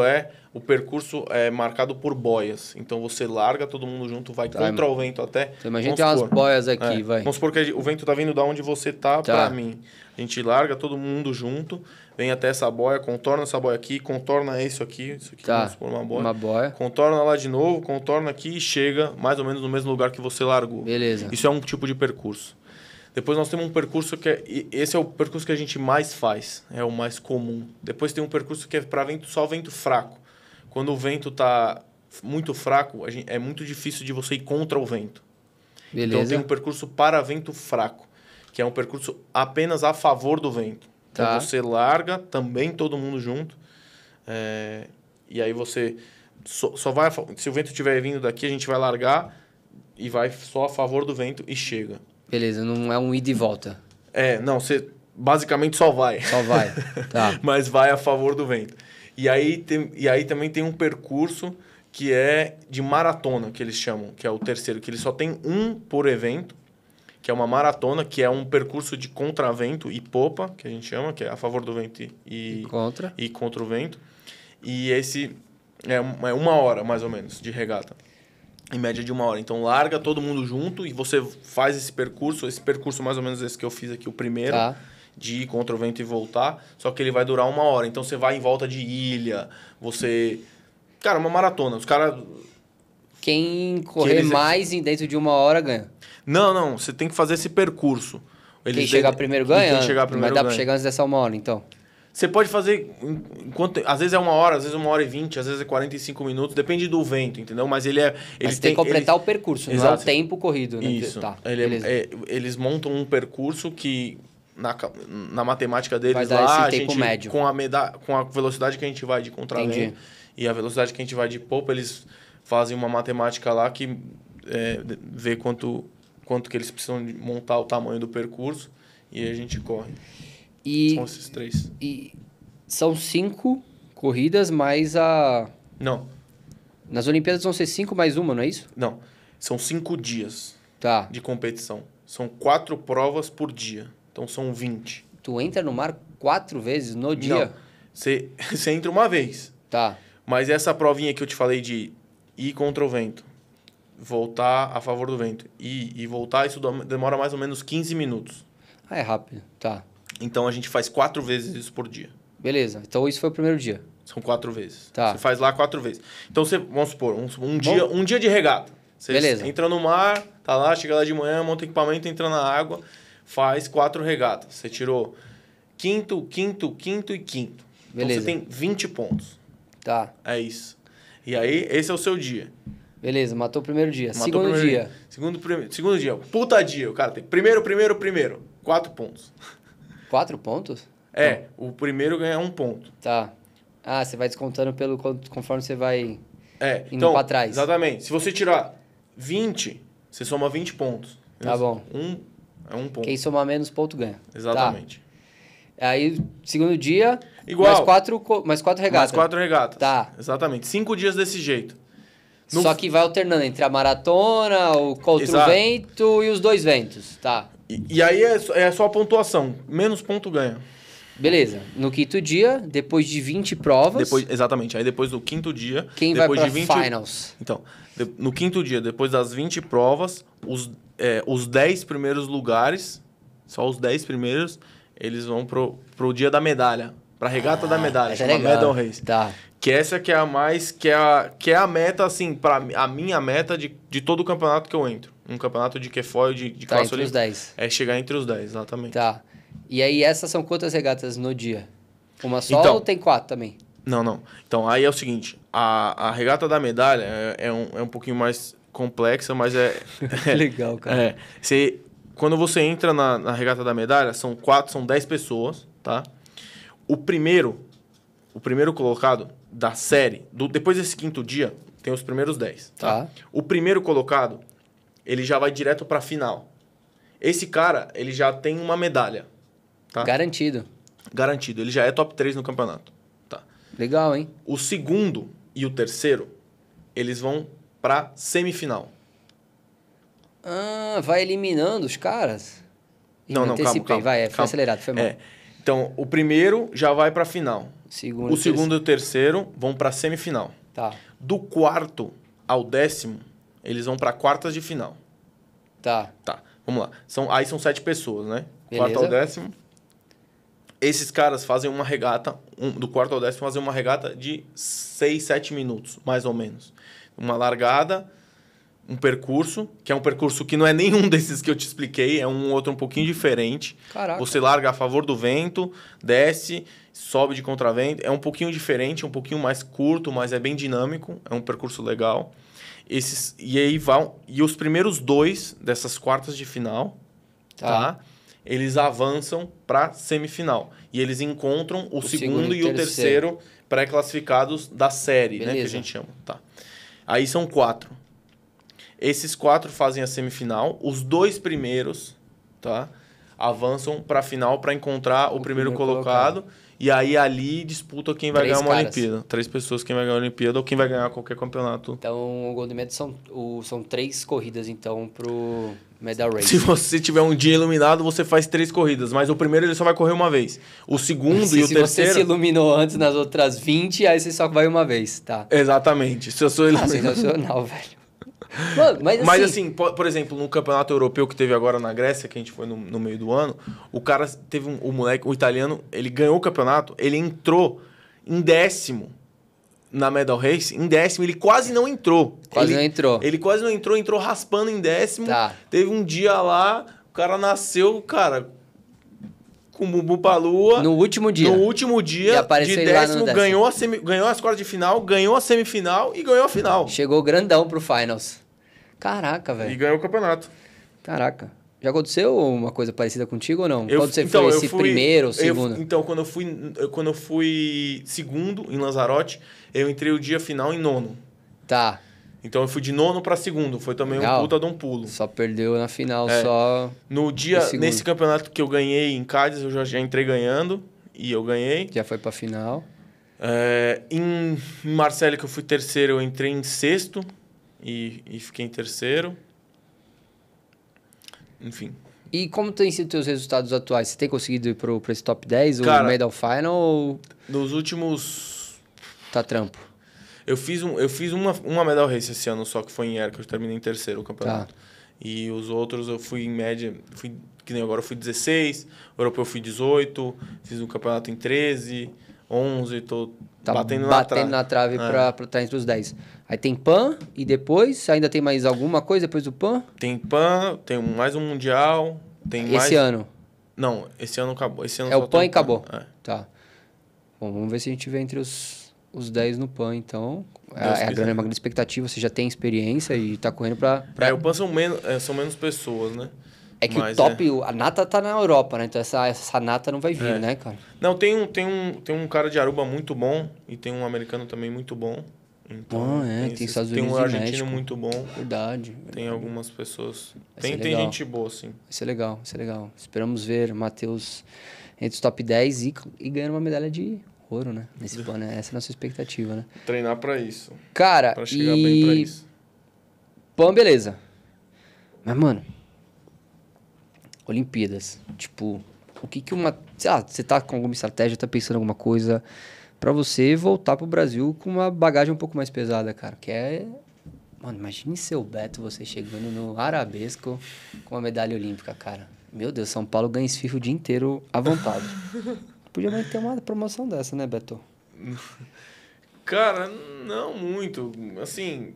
o percurso é marcado por boias. Então, você larga todo mundo junto, vai contra o vento até... Então, imagina que tem umas boias aqui, vai. Vamos supor que o vento tá vindo da onde você tá para mim. A gente larga todo mundo junto, vem até essa boia, contorna essa boia aqui, contorna isso aqui vamos supor uma boia. Contorna lá de novo, contorna aqui e chega mais ou menos no mesmo lugar que você largou. Beleza. Isso é um tipo de percurso. Depois nós temos um percurso esse é o percurso que a gente mais faz, é o mais comum. Depois tem um percurso que é para só vento fraco. Quando o vento está muito fraco, é muito difícil de você ir contra o vento. Beleza. Então tem um percurso para vento fraco, que é um percurso apenas a favor do vento. Então você larga também todo mundo junto, e aí você só vai... Se o vento estiver vindo daqui, a gente vai largar e vai só a favor do vento e chega. Beleza, não é um ida e volta. Não, você basicamente só vai. Só vai, tá. Mas vai a favor do vento. E aí também tem um percurso que é de maratona, que eles chamam, que é o terceiro, que ele só tem um por evento, que é uma maratona, que é um percurso de contravento e popa, que a gente chama, que é a favor do vento e contra o vento. E esse é 1 hora, mais ou menos, de regata. Em média de 1 hora. Então, larga todo mundo junto e você faz esse percurso mais ou menos esse que eu fiz aqui, o primeiro, de ir contra o vento e voltar, só que ele vai durar 1 hora. Então, você vai em volta de ilha, Cara, uma maratona. Os caras... Quem correr mais dentro de 1 hora ganha. Não, você tem que fazer esse percurso. Quem chegar primeiro ganha? Quem chegar primeiro mas dá ganha. pra chegar antes dessa 1 hora, então? Você pode fazer, às vezes é 1 hora, às vezes 1h20, às vezes é 45 minutos, depende do vento, entendeu? Mas Mas tem que completar o percurso, não é o tempo corrido, né? Isso. Eles montam um percurso que, na matemática deles lá, a gente, médio. Com a velocidade que a gente vai de contravento e a velocidade que a gente vai de popa, eles fazem uma matemática lá que vê quanto que eles precisam montar o tamanho do percurso e a gente corre. São esses 3. E são 5 corridas mais Não. Nas Olimpíadas vão ser 5 mais uma, não é isso? Não. São 5 dias de competição. São 4 provas por dia. Então são 20. Tu entra no mar 4 vezes no dia? Não. Você entra uma vez. Tá. Mas essa provinha que eu te falei de ir contra o vento, voltar a favor do vento e voltar, isso demora mais ou menos 15 minutos. É rápido. Tá. Então, a gente faz 4 vezes isso por dia. Beleza. Então, isso foi o primeiro dia. São 4 vezes. Tá. Você faz lá 4 vezes. Então, vamos supor, um dia de regata. Você entra no mar, tá lá, chega lá de manhã, monta equipamento, entra na água, faz 4 regatas. Você tirou quinto e quinto. Beleza. Então, você tem 20 pontos. Tá. É isso. E aí, esse é o seu dia. Beleza, matou o primeiro dia. Segundo dia. Segundo dia. Puta dia. O cara tem primeiro. 4 pontos. 4 pontos? O primeiro ganha 1 ponto. Tá. Ah, você vai descontando conforme você vai indo então, pra trás. Exatamente. Se você tirar 20, você soma 20 pontos. Tá bom. É um ponto. Quem somar menos ponto ganha. Exatamente. Tá. Aí, segundo dia, Igual. mais quatro regatas. Mais 4 regatas. Tá. Exatamente. 5 dias desse jeito. Só que vai alternando entre a maratona, o contra Exato. o vento e os 2 ventos. Tá. E aí é só a pontuação. Menos ponto ganha. Beleza. No quinto dia, depois de 20 provas... Exatamente. Aí depois do quinto dia... Quem vai depois pra de 20, finals? Então, no quinto dia, depois das 20 provas, os 10 primeiros lugares, só os 10 primeiros, eles vão pro dia da medalha. Pra regata da medalha. Essa é Chama legal. Medal Race. Tá. Que essa que é a mais... Que é a meta, assim, a minha meta de todo o campeonato que eu entro. Um campeonato de Quefoil, de Tá, classe entre os olímpica. 10. É chegar entre os 10, exatamente. Tá. E aí, essas são quantas regatas no dia? Uma só Então, ou tem 4 também? Não. Então, aí é o seguinte. A regata da medalha é um pouquinho mais complexa, mas é... Legal, cara. Quando você entra na regata da medalha, são 10 pessoas, tá? O primeiro colocado da série, depois desse quinto dia, tem os primeiros 10, tá? O primeiro colocado, ele já vai direto pra final. Esse cara, ele já tem uma medalha, tá? Garantido. Garantido. Ele já é top 3 no campeonato, tá? Legal, hein? O segundo e o terceiro, eles vão pra semifinal. Ah, vai eliminando os caras? Não, calma. Vai, foi acelerado, foi mal. Então, o primeiro já vai pra final. O segundo e o terceiro vão pra semifinal. Tá. Do quarto ao 10º, eles vão pra quartas de final. Tá. Tá, vamos lá. Aí são 7 pessoas, né? Beleza. Quarto ao 10º. Esses caras fazem uma regata, do quarto ao 10º, fazem uma regata de 6, 7 minutos, mais ou menos. Uma largada, um percurso, que é um percurso que não é nenhum desses que eu te expliquei, é um outro um pouquinho diferente. Caraca. Você larga a favor do vento, desce, sobe de contravento. É um pouquinho diferente, um pouquinho mais curto, mas é bem dinâmico. É um percurso legal. E os primeiros 2 dessas quartas de final, tá? Eles avançam para semifinal. E eles encontram o segundo e o terceiro pré-classificados da série, né? Que a gente chama. Tá. Aí são 4. Esses 4 fazem a semifinal. Os 2 primeiros, tá? Avançam para a final para encontrar o primeiro colocado. E aí ali disputa quem vai ganhar uma Olimpíada. 3 pessoas quem vai ganhar a Olimpíada ou quem vai ganhar qualquer campeonato. Então, o Golden Medal são 3 corridas, então, pro Medal Race. Se você tiver um dia iluminado, você faz 3 corridas. Mas o primeiro ele só vai correr uma vez. O segundo e o terceiro... Se você se iluminou antes nas outras 20, aí você só vai uma vez, tá? Exatamente. Se eu sou iluminado... Sensacional, velho. Mano, mas assim, por exemplo, no campeonato europeu que teve agora na Grécia, que a gente foi no meio do ano, o cara teve o moleque, o italiano, ele ganhou o campeonato, ele entrou em 10º na Medal Race, em 10º, ele quase não entrou. Ele quase não entrou, entrou raspando em 10º. Tá. Teve um dia lá, o cara nasceu, cara, com o bumbum pra lua. No último dia. De 10º, ganhou as quartas de final, ganhou a semifinal e ganhou a final. Chegou grandão pro Finals. Caraca, velho. E ganhou o campeonato. Caraca. Já aconteceu uma coisa parecida contigo ou não? Quando você foi primeiro ou segundo? Quando eu fui segundo em Lanzarote, eu entrei o dia final em 9º. Tá. Então eu fui de 9º para segundo. Foi também um puta de um pulo. Só perdeu na final, só... Nesse campeonato que eu ganhei em Cádiz, eu já entrei ganhando. E eu ganhei. Já foi pra final. Em Marselha, que eu fui terceiro, eu entrei em 6º. E fiquei em terceiro. Enfim. E como tem sido os teus resultados atuais? Você tem conseguido ir para esse top 10, cara, o Medal Final? Ou... Nos últimos... Tá trampo. Eu fiz uma Medal Race esse ano só, que foi em Air, que eu terminei em terceiro o campeonato. Tá. E os outros eu fui em média... que nem agora eu fui 16, o europeu eu fui 18, fiz um campeonato em 13, 11, tô batendo na trave para estar entre os 10. Aí tem PAN e depois ainda tem mais alguma coisa depois do PAN? Tem PAN, tem mais um Mundial, tem esse ano? Não, esse ano acabou. Esse ano o PAN e acabou? Tá. Bom, vamos ver se a gente vê entre os 10 no PAN, então. Uma grande expectativa, você já tem experiência e tá correndo pra... o PAN são menos pessoas, né? É que o top, a nata tá na Europa, né? Então essa nata não vai vir, né, cara? Não, tem um cara de Aruba muito bom e tem um americano também muito bom. Então, tem Estados tem Unidos um e argentino México. muito bom. Verdade. Tem algumas pessoas. Vai ser Tem legal. gente boa, sim. Vai ser legal, vai ser legal. Esperamos ver Matheus entre os top 10 e ganhando uma medalha de ouro, né? Nesse plano, né? Essa é a nossa expectativa, né? Treinar pra isso. Cara, Pra chegar bem pra isso. Pô, beleza. Mas, mano, Olimpíadas, tipo, o que uma... Sei lá, você tá com alguma estratégia, tá pensando em alguma coisa pra você voltar pro Brasil com uma bagagem um pouco mais pesada, cara, que é... Mano, imagine seu Beto, você chegando no Arabesco com uma medalha olímpica, cara. Meu Deus, São Paulo ganha esse FIFA o dia inteiro à vontade. Podia mais ter uma promoção dessa, né, Beto? Cara, não muito. Assim,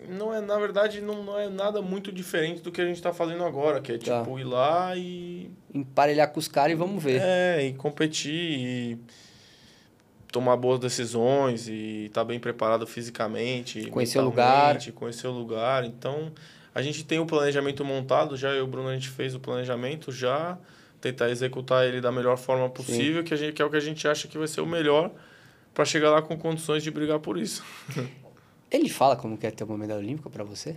não é, na verdade, não é nada muito diferente do que a gente tá fazendo agora, que é Tá. tipo ir lá e Emparelhar com os caras e vamos ver. e competir e tomar boas decisões e estar bem preparado fisicamente, Conhecer o mentalmente, conhecer o lugar. Então, a gente tem o planejamento montado, já eu e o Bruno a gente fez o planejamento, já tentar executar ele da melhor forma possível, que é o que a gente acha que vai ser o melhor para chegar lá com condições de brigar por isso. Ele fala como quer ter uma medalha olímpica pra você?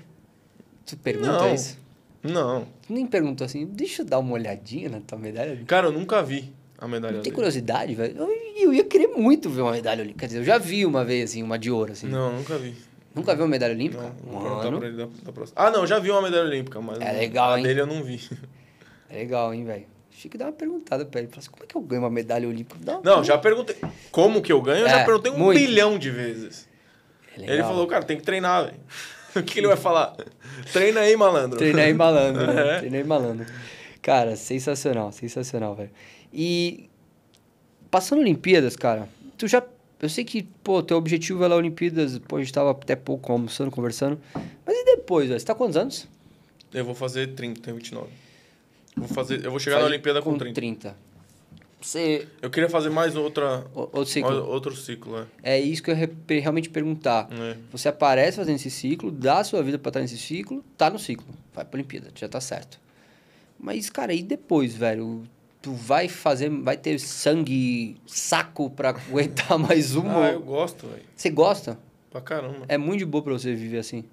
Tu pergunta Não. isso? Não. Tu nem pergunta assim, deixa eu dar uma olhadinha na tua medalha olímpica. Cara, eu nunca vi a medalha Não tem dele. curiosidade, velho? Eu ia querer muito ver uma medalha olímpica. Quer dizer, eu já vi uma vez, assim, uma de ouro, assim. Não, nunca vi. Nunca viu uma medalha olímpica? Não, vou perguntar Mano, pra ele da próxima. Ah, não, já vi uma medalha olímpica, mas É legal, a hein? dele eu não vi. é legal, hein, velho? Achei que dar uma perguntada pra ele. Falar assim, como é que eu ganho uma medalha olímpica? Não, já perguntei. Como que eu ganho? Eu já perguntei um muito. bilhão de vezes. É legal. Ele falou, cara, tem que treinar, velho. O que ele vai falar? Treina aí, malandro. Treinar aí malandro, né? É. Treinar aí malandro. Cara, sensacional, sensacional, velho. E passando Olimpíadas, cara, tu já... Eu sei que, pô, teu objetivo é lá Olimpíadas, pô, a gente tava até pouco almoçando, conversando. Mas e depois, velho? Você tá com quantos anos? Eu vou fazer 30, tenho 29. Eu vou chegar na Olimpíada com 30. Você... Eu queria fazer mais Outro ciclo. outro ciclo, É isso que eu ia realmente perguntar. É. Você aparece fazendo esse ciclo, dá a sua vida pra estar nesse ciclo, tá no ciclo. Vai pra Olimpíada, já tá certo. Mas, cara, e depois, velho? Tu vai ter sangue, saco pra aguentar mais uma? Eu gosto, velho. Você gosta? Pra caramba. É muito de boa pra você viver assim?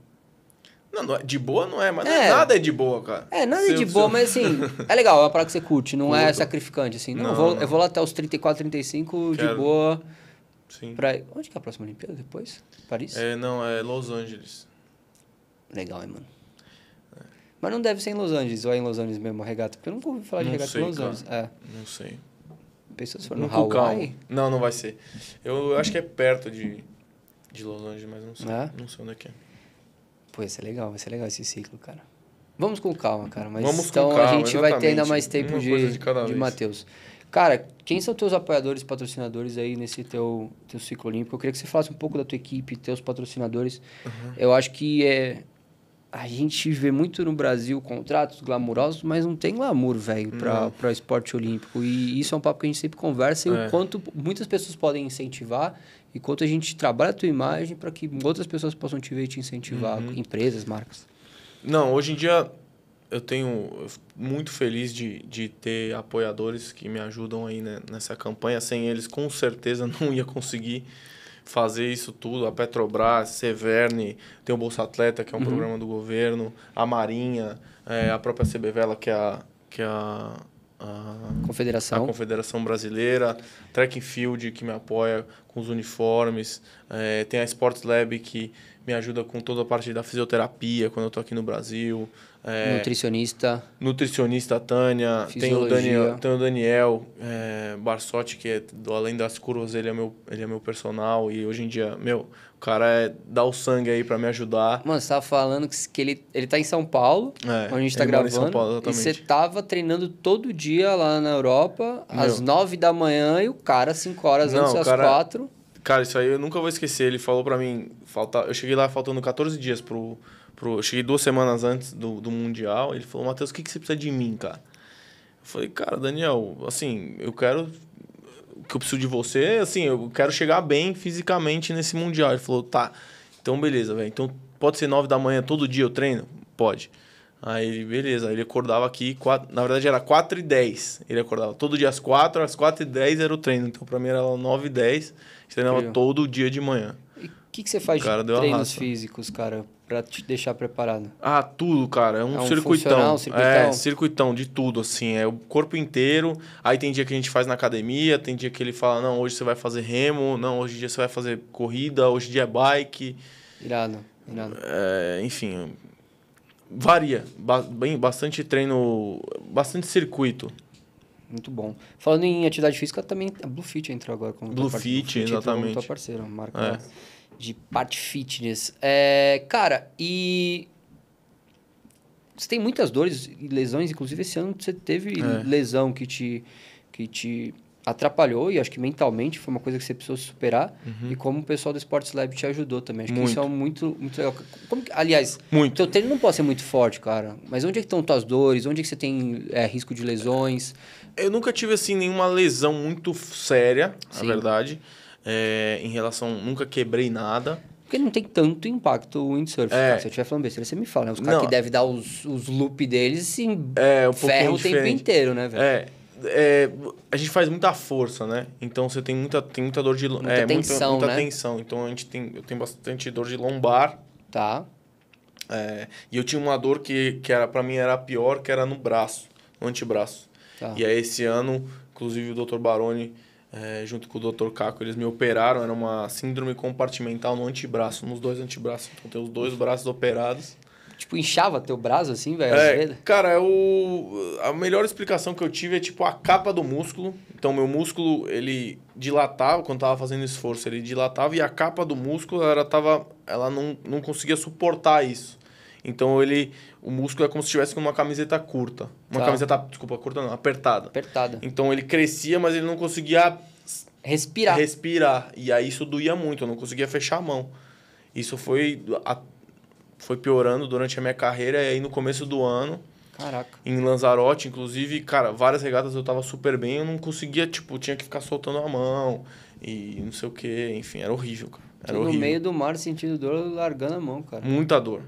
Não, de boa não é, mas É. nada é de boa, cara. Nada é de boa, mas assim, é legal, é uma parada que você curte, não é Curto. sacrificante, assim. Não, Não, eu vou lá até os 34, 35, de Quero. boa. Sim. Onde que é a próxima Olimpíada depois? Paris? Não, é Los Angeles. Legal, hein, mano? Mas não deve ser em Los Angeles, ou é em Los Angeles mesmo a regata? Porque eu nunca ouvi falar de Não regata sei, em Los cara. Angeles. Não sei. Pensou se for no Cucão. Hawaii? Não vai ser. Eu acho que é perto de Los Angeles, mas não sei. É? Não sei onde é que é. Pô, vai ser legal esse ciclo, cara. Vamos com calma, cara. Mas Vamos com então a calma, gente vai ter ainda exatamente. mais tempo Uma coisa de cada de vez. Matheus. Cara, quem são teus apoiadores, patrocinadores aí nesse teu ciclo olímpico? Eu queria que você falasse um pouco da tua equipe, teus patrocinadores. Eu acho que a gente vê muito no Brasil contratos glamurosos, mas não tem glamour, velho, para esporte olímpico. E isso é um papo que a gente sempre conversa e o quanto muitas pessoas podem incentivar e quanto a gente trabalha a tua imagem para que outras pessoas possam te ver e te incentivar, empresas, marcas. Não, hoje em dia eu muito feliz de ter apoiadores que me ajudam aí, né, nessa campanha. Sem eles, com certeza, não ia conseguir fazer isso tudo. A Petrobras, Severne, tem o Bolsa Atleta, que é um programa do governo, a Marinha, a própria CBVela, que é a Confederação. A Confederação Brasileira, Track and Field, que me apoia com os uniformes, tem a Sports Lab, que me ajuda com toda a parte da fisioterapia quando eu tô aqui no Brasil. Nutricionista Tânia, tem o Daniel Barsotti, que é do Além das Curvas, ele é meu personal e hoje em dia, o cara dá o sangue aí pra me ajudar. Mano, você tava falando que ele tá em São Paulo, onde a gente tá ele mora gravando, em São Paulo, e exatamente. você tava treinando todo dia lá na Europa, às 9 da manhã, e o cara 5 horas antes, às 4. Cara, isso aí eu nunca vou esquecer. Ele falou pra mim, eu cheguei lá faltando 14 dias eu cheguei 2 semanas antes do Mundial. Ele falou, Matheus, o que você precisa de mim, cara? Eu falei, cara, Daniel, assim, o que eu preciso de você, assim, eu quero chegar bem fisicamente nesse Mundial. Ele falou, tá, então beleza, velho. Então pode ser 9 da manhã todo dia eu treino? Pode. Aí, beleza. Ele acordava aqui, na verdade era 4h10. Ele acordava todo dia às 4h10 era o treino. Então pra mim era 9h10. Treinava todo dia de manhã. que você faz de Cara, deu a treinos raça. físicos, cara, pra te deixar preparado? Ah, tudo, cara. É um funcional, circuitão. circuitão? É, circuitão de tudo, assim. É o corpo inteiro. Aí tem dia que a gente faz na academia, tem dia que ele fala, não, hoje você vai fazer remo, não, hoje em dia você vai fazer corrida, hoje em dia é bike. Irado, irado. É, enfim, varia. Bastante treino, bastante circuito. Muito bom. Falando em atividade física, também a Blue Fit entrou agora como Blue Fit, exatamente. tua parceira, marca de parte fitness. Cara, e você tem muitas dores e lesões, inclusive esse ano você teve lesão que te atrapalhou e acho que mentalmente foi uma coisa que você precisou superar e como o pessoal do Sports Lab te ajudou também. Acho que isso é muito legal. Aliás, teu treino não pode ser muito forte, cara, mas onde é que estão tuas dores? Onde é que você tem risco de lesões? Eu nunca tive, assim, nenhuma lesão muito séria, na verdade. Em relação... Nunca quebrei nada. Porque não tem tanto impacto o windsurf. Cara, se eu estiver falando besteira, você me fala, né? Os caras que devem dar os loop deles, assim, ferro o tempo inteiro, né, velho? A gente faz muita força, né? Então você tem muita dor de... Muita tensão, muita né? tensão. Então eu tenho bastante dor de lombar. Tá. E eu tinha uma dor que era, pra mim era a pior, que era no braço, no antebraço. Tá. E aí esse ano, inclusive o Dr. Baroni, junto com o Dr. Caco, eles me operaram. Era uma síndrome compartimental no antebraço, nos dois antebraços. Então tem os dois braços operados. Tipo, inchava teu braço assim, velho? Cara, a melhor explicação que eu tive é tipo a capa do músculo. Então, meu músculo, ele dilatava, quando tava fazendo esforço, ele dilatava e a capa do músculo, ela não conseguia suportar isso. Então, o músculo é como se estivesse com uma camiseta curta. Camiseta, desculpa, curta não, apertada. Apertada. Então, ele crescia, mas ele não conseguia respirar. E aí, isso doía muito, eu não conseguia fechar a mão. Isso foi piorando durante a minha carreira. E aí, no começo do ano, caraca, em Lanzarote, inclusive, cara, várias regatas eu tava super bem, eu não conseguia, tipo, tinha que ficar soltando a mão e não sei o que, enfim, era horrível, cara. Era horrível. No meio do mar, sentindo dor, largando a mão, cara. Muita dor.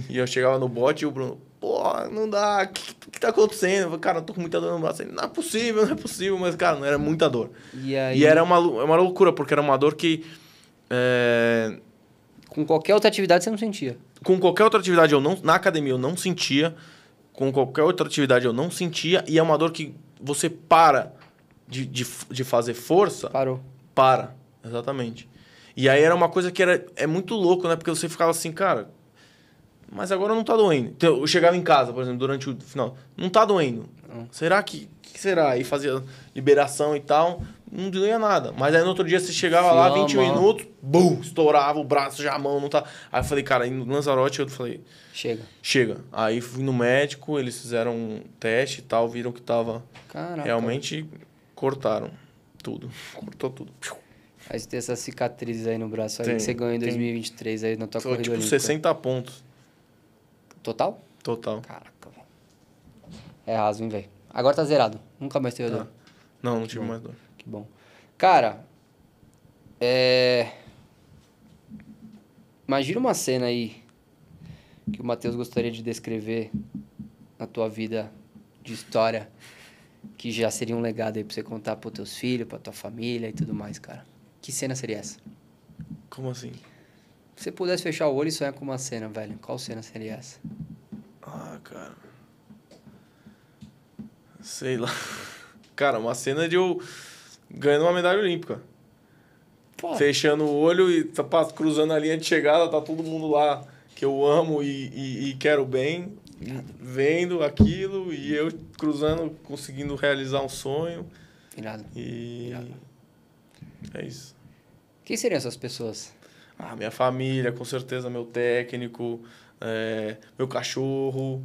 E eu chegava no bote e o Bruno, pô, não dá, o que tá acontecendo? Eu falei, cara, eu tô com muita dor no braço. Ele, não é possível, mas, cara, não era muita dor. E era uma loucura, porque era uma dor que... Com qualquer outra atividade você não sentia? Com qualquer outra atividade, na academia eu não sentia. Com qualquer outra atividade eu não sentia. E é uma dor que você para de fazer força. Parou. Para, exatamente. E aí era uma coisa que é muito louco, né? Porque você ficava assim, cara, mas agora não tá doendo. Então, eu chegava em casa, por exemplo, durante o final, não tá doendo. Será que será? Aí fazia liberação e tal, não doía nada. Mas aí no outro dia você chegava lá, 20 minutos, bum, estourava o braço, já a mão não tá... Aí eu falei, cara, no Lanzarote eu falei... Chega. Aí fui no médico, eles fizeram um teste e tal, viram que tava... Caraca. Realmente cortaram tudo. Cortou tudo. Aí você tem essas cicatrizes aí no braço aí que você ganhou em 2023 aí na tua corrida tipo olímpica. 60 pontos. Total? Total. Caraca, velho. É raso, hein, velho? Agora tá zerado. Nunca mais teve dor. Não tive mais dor. Que bom. Cara, imagina uma cena aí que o Matheus gostaria de descrever na tua vida de história, que já seria um legado aí pra você contar pros teus filhos, pra tua família e tudo mais, cara. Que cena seria essa? Como assim? Se você pudesse fechar o olho e sonhar com uma cena, velho, qual cena seria essa? Ah, cara... Sei lá. Cara, uma cena de eu ganhando uma medalha olímpica. Pô. Fechando o olho e cruzando a linha de chegada, tá todo mundo lá que eu amo e quero bem, vendo aquilo e eu cruzando, conseguindo realizar um sonho. Irado. Irado. É isso. Quem seriam essas pessoas? Minha família, com certeza, meu técnico, meu cachorro...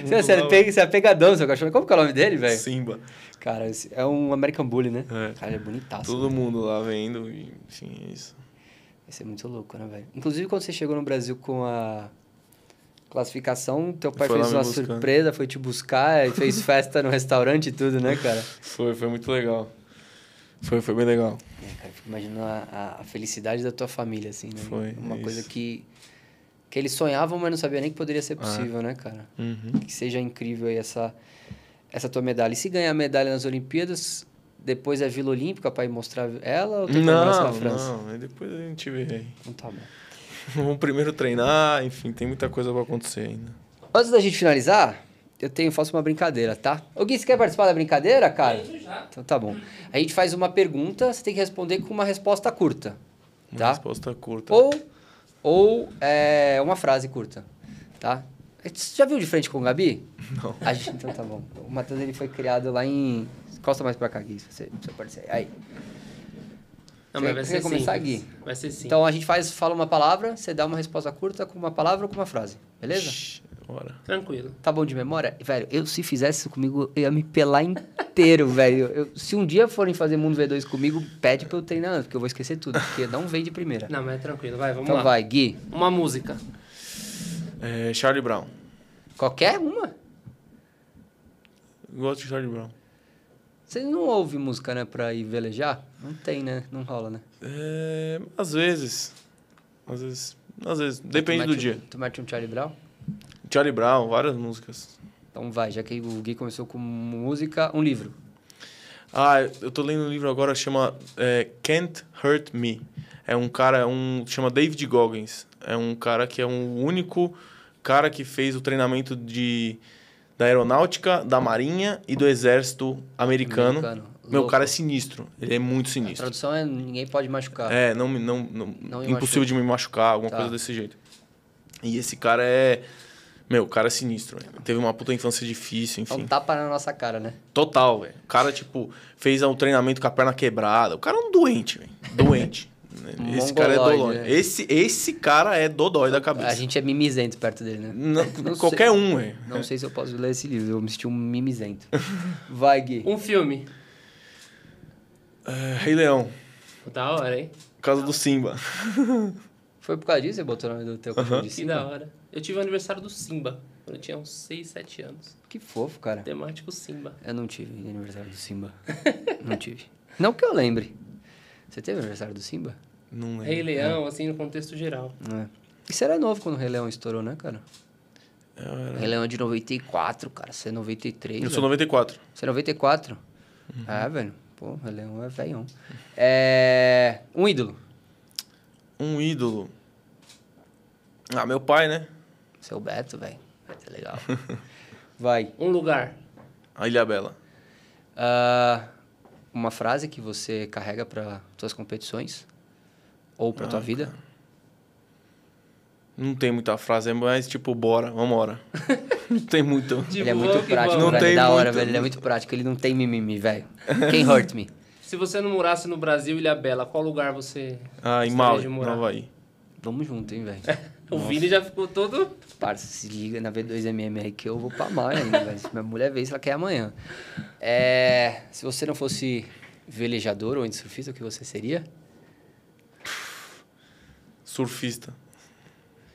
Você é pegadão, seu cachorro. Como que é o nome dele, velho? Simba. Cara, é um American Bully, né? Cara, é bonitaço. Todo mundo lá vendo, e, enfim, é isso. Vai ser muito louco, né, velho? Inclusive, quando você chegou no Brasil com a classificação, teu pai fez uma surpresa, foi te buscar, fez festa no restaurante e tudo, né, cara? Foi muito legal. Foi bem legal. Cara, eu fico imaginando a felicidade da tua família, assim, né? Foi. Uma coisa que eles sonhavam, mas não sabiam nem que poderia ser possível, né, cara? Uhum. Que seja incrível aí essa tua medalha. E se ganhar a medalha nas Olimpíadas, depois é Vila Olímpica pra ir mostrar ela ou tem que lembrança na França? Não, aí depois a gente vê aí. Então tá bom. Vamos primeiro treinar, enfim, tem muita coisa pra acontecer ainda. Antes da gente finalizar, faço uma brincadeira, tá? Ô Gui, você quer participar da brincadeira, cara? Já. Então tá bom. A gente faz uma pergunta, você tem que responder com uma resposta curta, Uma tá? resposta curta. Ou uma frase curta, tá? Você já viu De Frente com o Gabi? Não. Então tá bom. O Matheus, ele foi criado lá em... Costa mais pra cá, Gui, se você aparecer. Aí. Não, Você mas vai quer ser começar, simples. Gui? Vai ser sim. Então a gente fala uma palavra, você dá uma resposta curta com uma palavra ou com uma frase, beleza? Shhh, bora. Tranquilo. Tá bom de memória? Velho, se fizesse isso comigo, eu ia me pelar inteiro, velho. Se um dia forem fazer Mundo V2 comigo, pede pra eu treinar antes, porque eu vou esquecer tudo, porque não vem de primeira. Não, mas é tranquilo. Vai, vamos Então lá. vai, Gui. Uma música. Charlie Brown. Qualquer uma? Gosto de Charlie Brown. Você não ouve música, né, pra ir velejar? Não tem, né? Não rola, né? Às vezes. Depende do dia. Tu mete um Charlie Brown? Charlie Brown, várias músicas. Então vai, já que o Gui começou com música, um livro. Eu tô lendo um livro agora que chama Can't Hurt Me. É um cara, chama David Goggins. É um cara que é um único cara que fez o treinamento da aeronáutica, da marinha e do exército americano. Meu, o cara é sinistro. Ele é muito A sinistro. tradução é ninguém pode machucar. Não me impossível de me machucar, alguma Tá. coisa desse jeito. E esse cara Meu, o cara é sinistro, velho. Teve uma puta infância difícil, É um enfim. tapa na nossa cara, né? Total, velho. O cara, tipo, fez um treinamento com a perna quebrada. O cara é um doente, velho. Doente. Esse cara é Mongoloide, dodói. né? Esse cara é dodói da cabeça. A gente é mimizento perto dele, né? Não Qualquer sei. um, velho. Não sei se eu posso ler esse livro, eu me senti um mimizento. Vai, Gui. Um filme. Rei Leão. Da hora, hein? Por causa do Simba. Foi por causa disso que você botou o nome do teu cachorro de Que Simba? da hora. Eu tive o aniversário do Simba. Quando eu tinha uns 6, 7 anos. Que fofo, cara. Temático Simba. Eu não tive aniversário do Simba. Não tive. Não que eu lembre. Você teve aniversário do Simba? Não lembro. Rei Leão, assim, no contexto geral. É. Isso era novo quando o Rei Leão estourou, né, cara? Eu Rei Leão é de 94, cara. Você é 93. sou 94. Você é 94? Velho. Pô, Rei Leão é velhão. Um ídolo. Um ídolo. Meu pai, né? Seu Beto, velho. Beto é legal. Vai. Um lugar. A Ilha Bela. Uma frase que você carrega para suas competições ou para tua vida? Não tem muita frase, é mais tipo, bora, vambora. Não tem muito. Ele é muito prático, Não velho. tem Da hora, muito. velho. Ele é muito prático. Ele não tem mimimi, velho. Quem hurt me? Se você não morasse no Brasil, Ilha Bela, qual lugar você Em gostaria Maui, de no morar? Havaí. Vamos junto, hein, velho. O Vini já ficou todo... Parça, se liga na V2MM aí que eu vou pra Maui ainda, velho. Se minha mulher vê isso, ela quer amanhã. Se você não fosse velejador ou windsurfista, o que você seria? Surfista.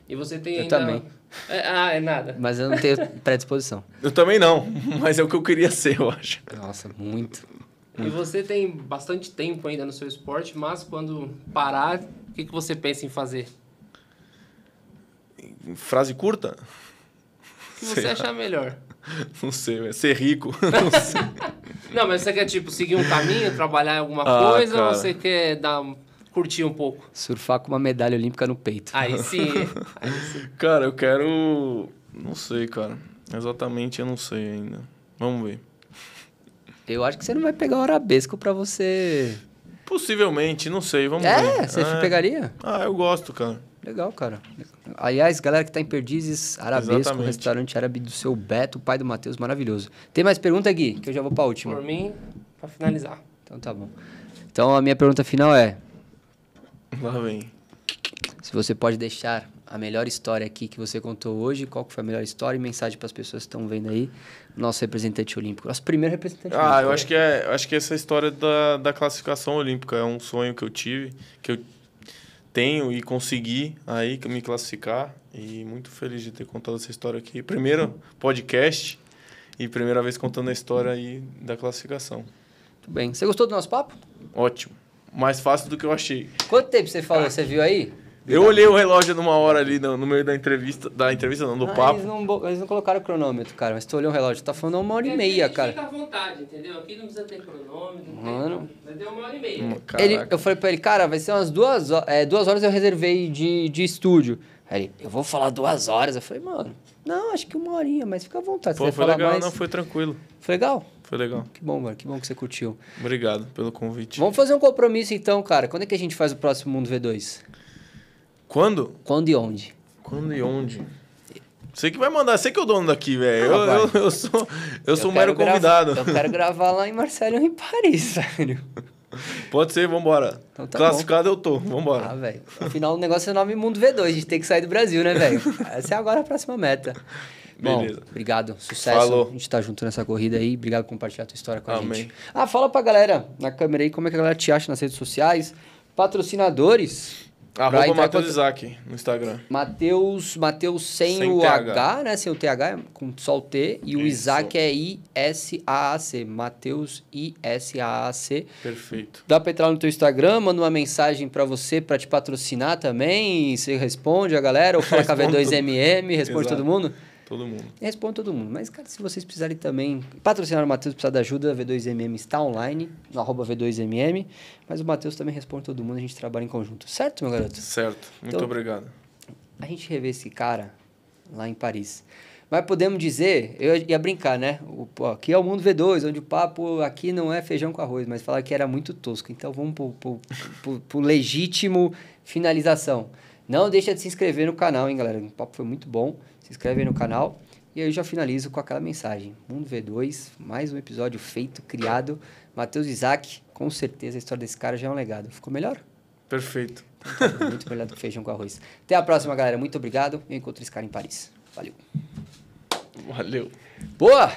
E você tem Eu ainda... também. É nada. Mas eu não tenho predisposição. Eu também não, mas é o que eu queria ser, eu acho. Nossa, muito. E você tem bastante tempo ainda no seu esporte, mas quando parar, o que você pensa em fazer? Frase curta? O que você achar melhor? Não sei, velho. Ser rico. Não sei. Não, mas você quer, tipo, seguir um caminho, trabalhar em alguma Ah, coisa, cara. ou você quer curtir um pouco? Surfar com uma medalha olímpica no peito. Aí sim. Cara, eu quero... Não sei, cara. Exatamente, eu não sei ainda. Vamos ver. Eu acho que você não vai pegar o arabesco pra você... Possivelmente, não sei. Vamos ver. Você pegaria? Eu gosto, cara. Legal, cara. Aliás, galera que tá em Perdizes, Arabesco, Exatamente. restaurante árabe do seu Beto, pai do Matheus, maravilhoso. Tem mais pergunta, Gui? Que eu já vou pra última. Por mim, pra finalizar. Então tá bom. Então a minha pergunta final é: Lá vem. se você pode deixar a melhor história aqui que você contou hoje, qual que foi a melhor história e mensagem para as pessoas que estão vendo aí, nosso representante olímpico, nosso primeiro representante olímpico. Eu acho que essa história da classificação olímpica é um sonho que eu tive, que eu tenho e consegui aí me classificar. E muito feliz de ter contado essa história aqui. Primeiro podcast e primeira vez contando a história aí da classificação. Muito bem. Você gostou do nosso papo? Ótimo. Mais fácil do que eu achei. Quanto tempo você falou? Você viu aí? Eu olhei o relógio numa hora ali no meio da entrevista não, do papo. Eles não colocaram cronômetro, cara, mas tu olhou o relógio, tá falando 1h30, cara. Fica à vontade, entendeu? Aqui não precisa ter cronômetro, Mano. Mas deu 1h30. Eu falei pra ele, cara, vai ser umas 2 horas, 2 horas eu reservei de estúdio. Aí ele, eu vou falar 2 horas. Eu falei, mano, não, acho que 1 horinha, mas fica à vontade. Pô, foi legal, não, foi tranquilo. Foi legal? Foi legal. Que bom, mano, que bom que você curtiu. Obrigado pelo convite. Vamos fazer um compromisso então, cara. Quando é que a gente faz o próximo Mundo V2? Quando? Quando e onde? Quando e onde? Você que vai mandar, você que é o dono daqui, velho. Eu sou um mero quero convidado. Eu quero gravar lá em Marselha ou em Paris, velho. Pode ser, vambora. Então tá Classificado eu tô, vambora. Ah, velho. Afinal, o negócio é o nome Mundo V2. A gente tem que sair do Brasil, né, velho? Essa é agora a próxima meta. Beleza. Bom, obrigado. Sucesso. Falou. A gente tá junto nessa corrida aí. Obrigado por compartilhar a tua história com a Amém. gente. Ah, fala pra galera na câmera aí como é que a galera te acha nas redes sociais. Patrocinadores. Arroba Matheus Isaac no Instagram. Matheus sem Sem o TH. H, né? Sem o TH, com só o T. E o Isso. Isaac é I-S-A-A-C. Matheus I-S-A-A-C. Perfeito. Dá pra entrar no teu Instagram, manda uma mensagem pra você, pra te patrocinar também. E você responde a galera, ou fala com a V2MM, responde Exato. todo mundo. Todo mundo. Responde todo mundo. Mas, cara, se vocês precisarem também patrocinar o Matheus, precisar de ajuda, a V2MM está online, no @V2MM. Mas o Matheus também responde todo mundo, a gente trabalha em conjunto. Certo, meu garoto? Certo. Muito Então, obrigado. A gente revê esse cara lá em Paris. Mas podemos dizer, eu ia brincar, né? Aqui é o Mundo V2, onde o papo aqui não é feijão com arroz, mas falar que era muito tosco. Então vamos pro legítimo finalização. Não deixa de se inscrever no canal, hein, galera? O papo foi muito bom. Se inscreve aí no canal. E aí eu já finalizo com aquela mensagem. Mundo V2, mais um episódio feito, criado. Matheus Isaac, com certeza a história desse cara já é um legado. Ficou melhor? Perfeito. Muito melhor do que feijão com arroz. Até a próxima, galera. Muito obrigado. Eu encontro esse cara em Paris. Valeu. Valeu. Boa!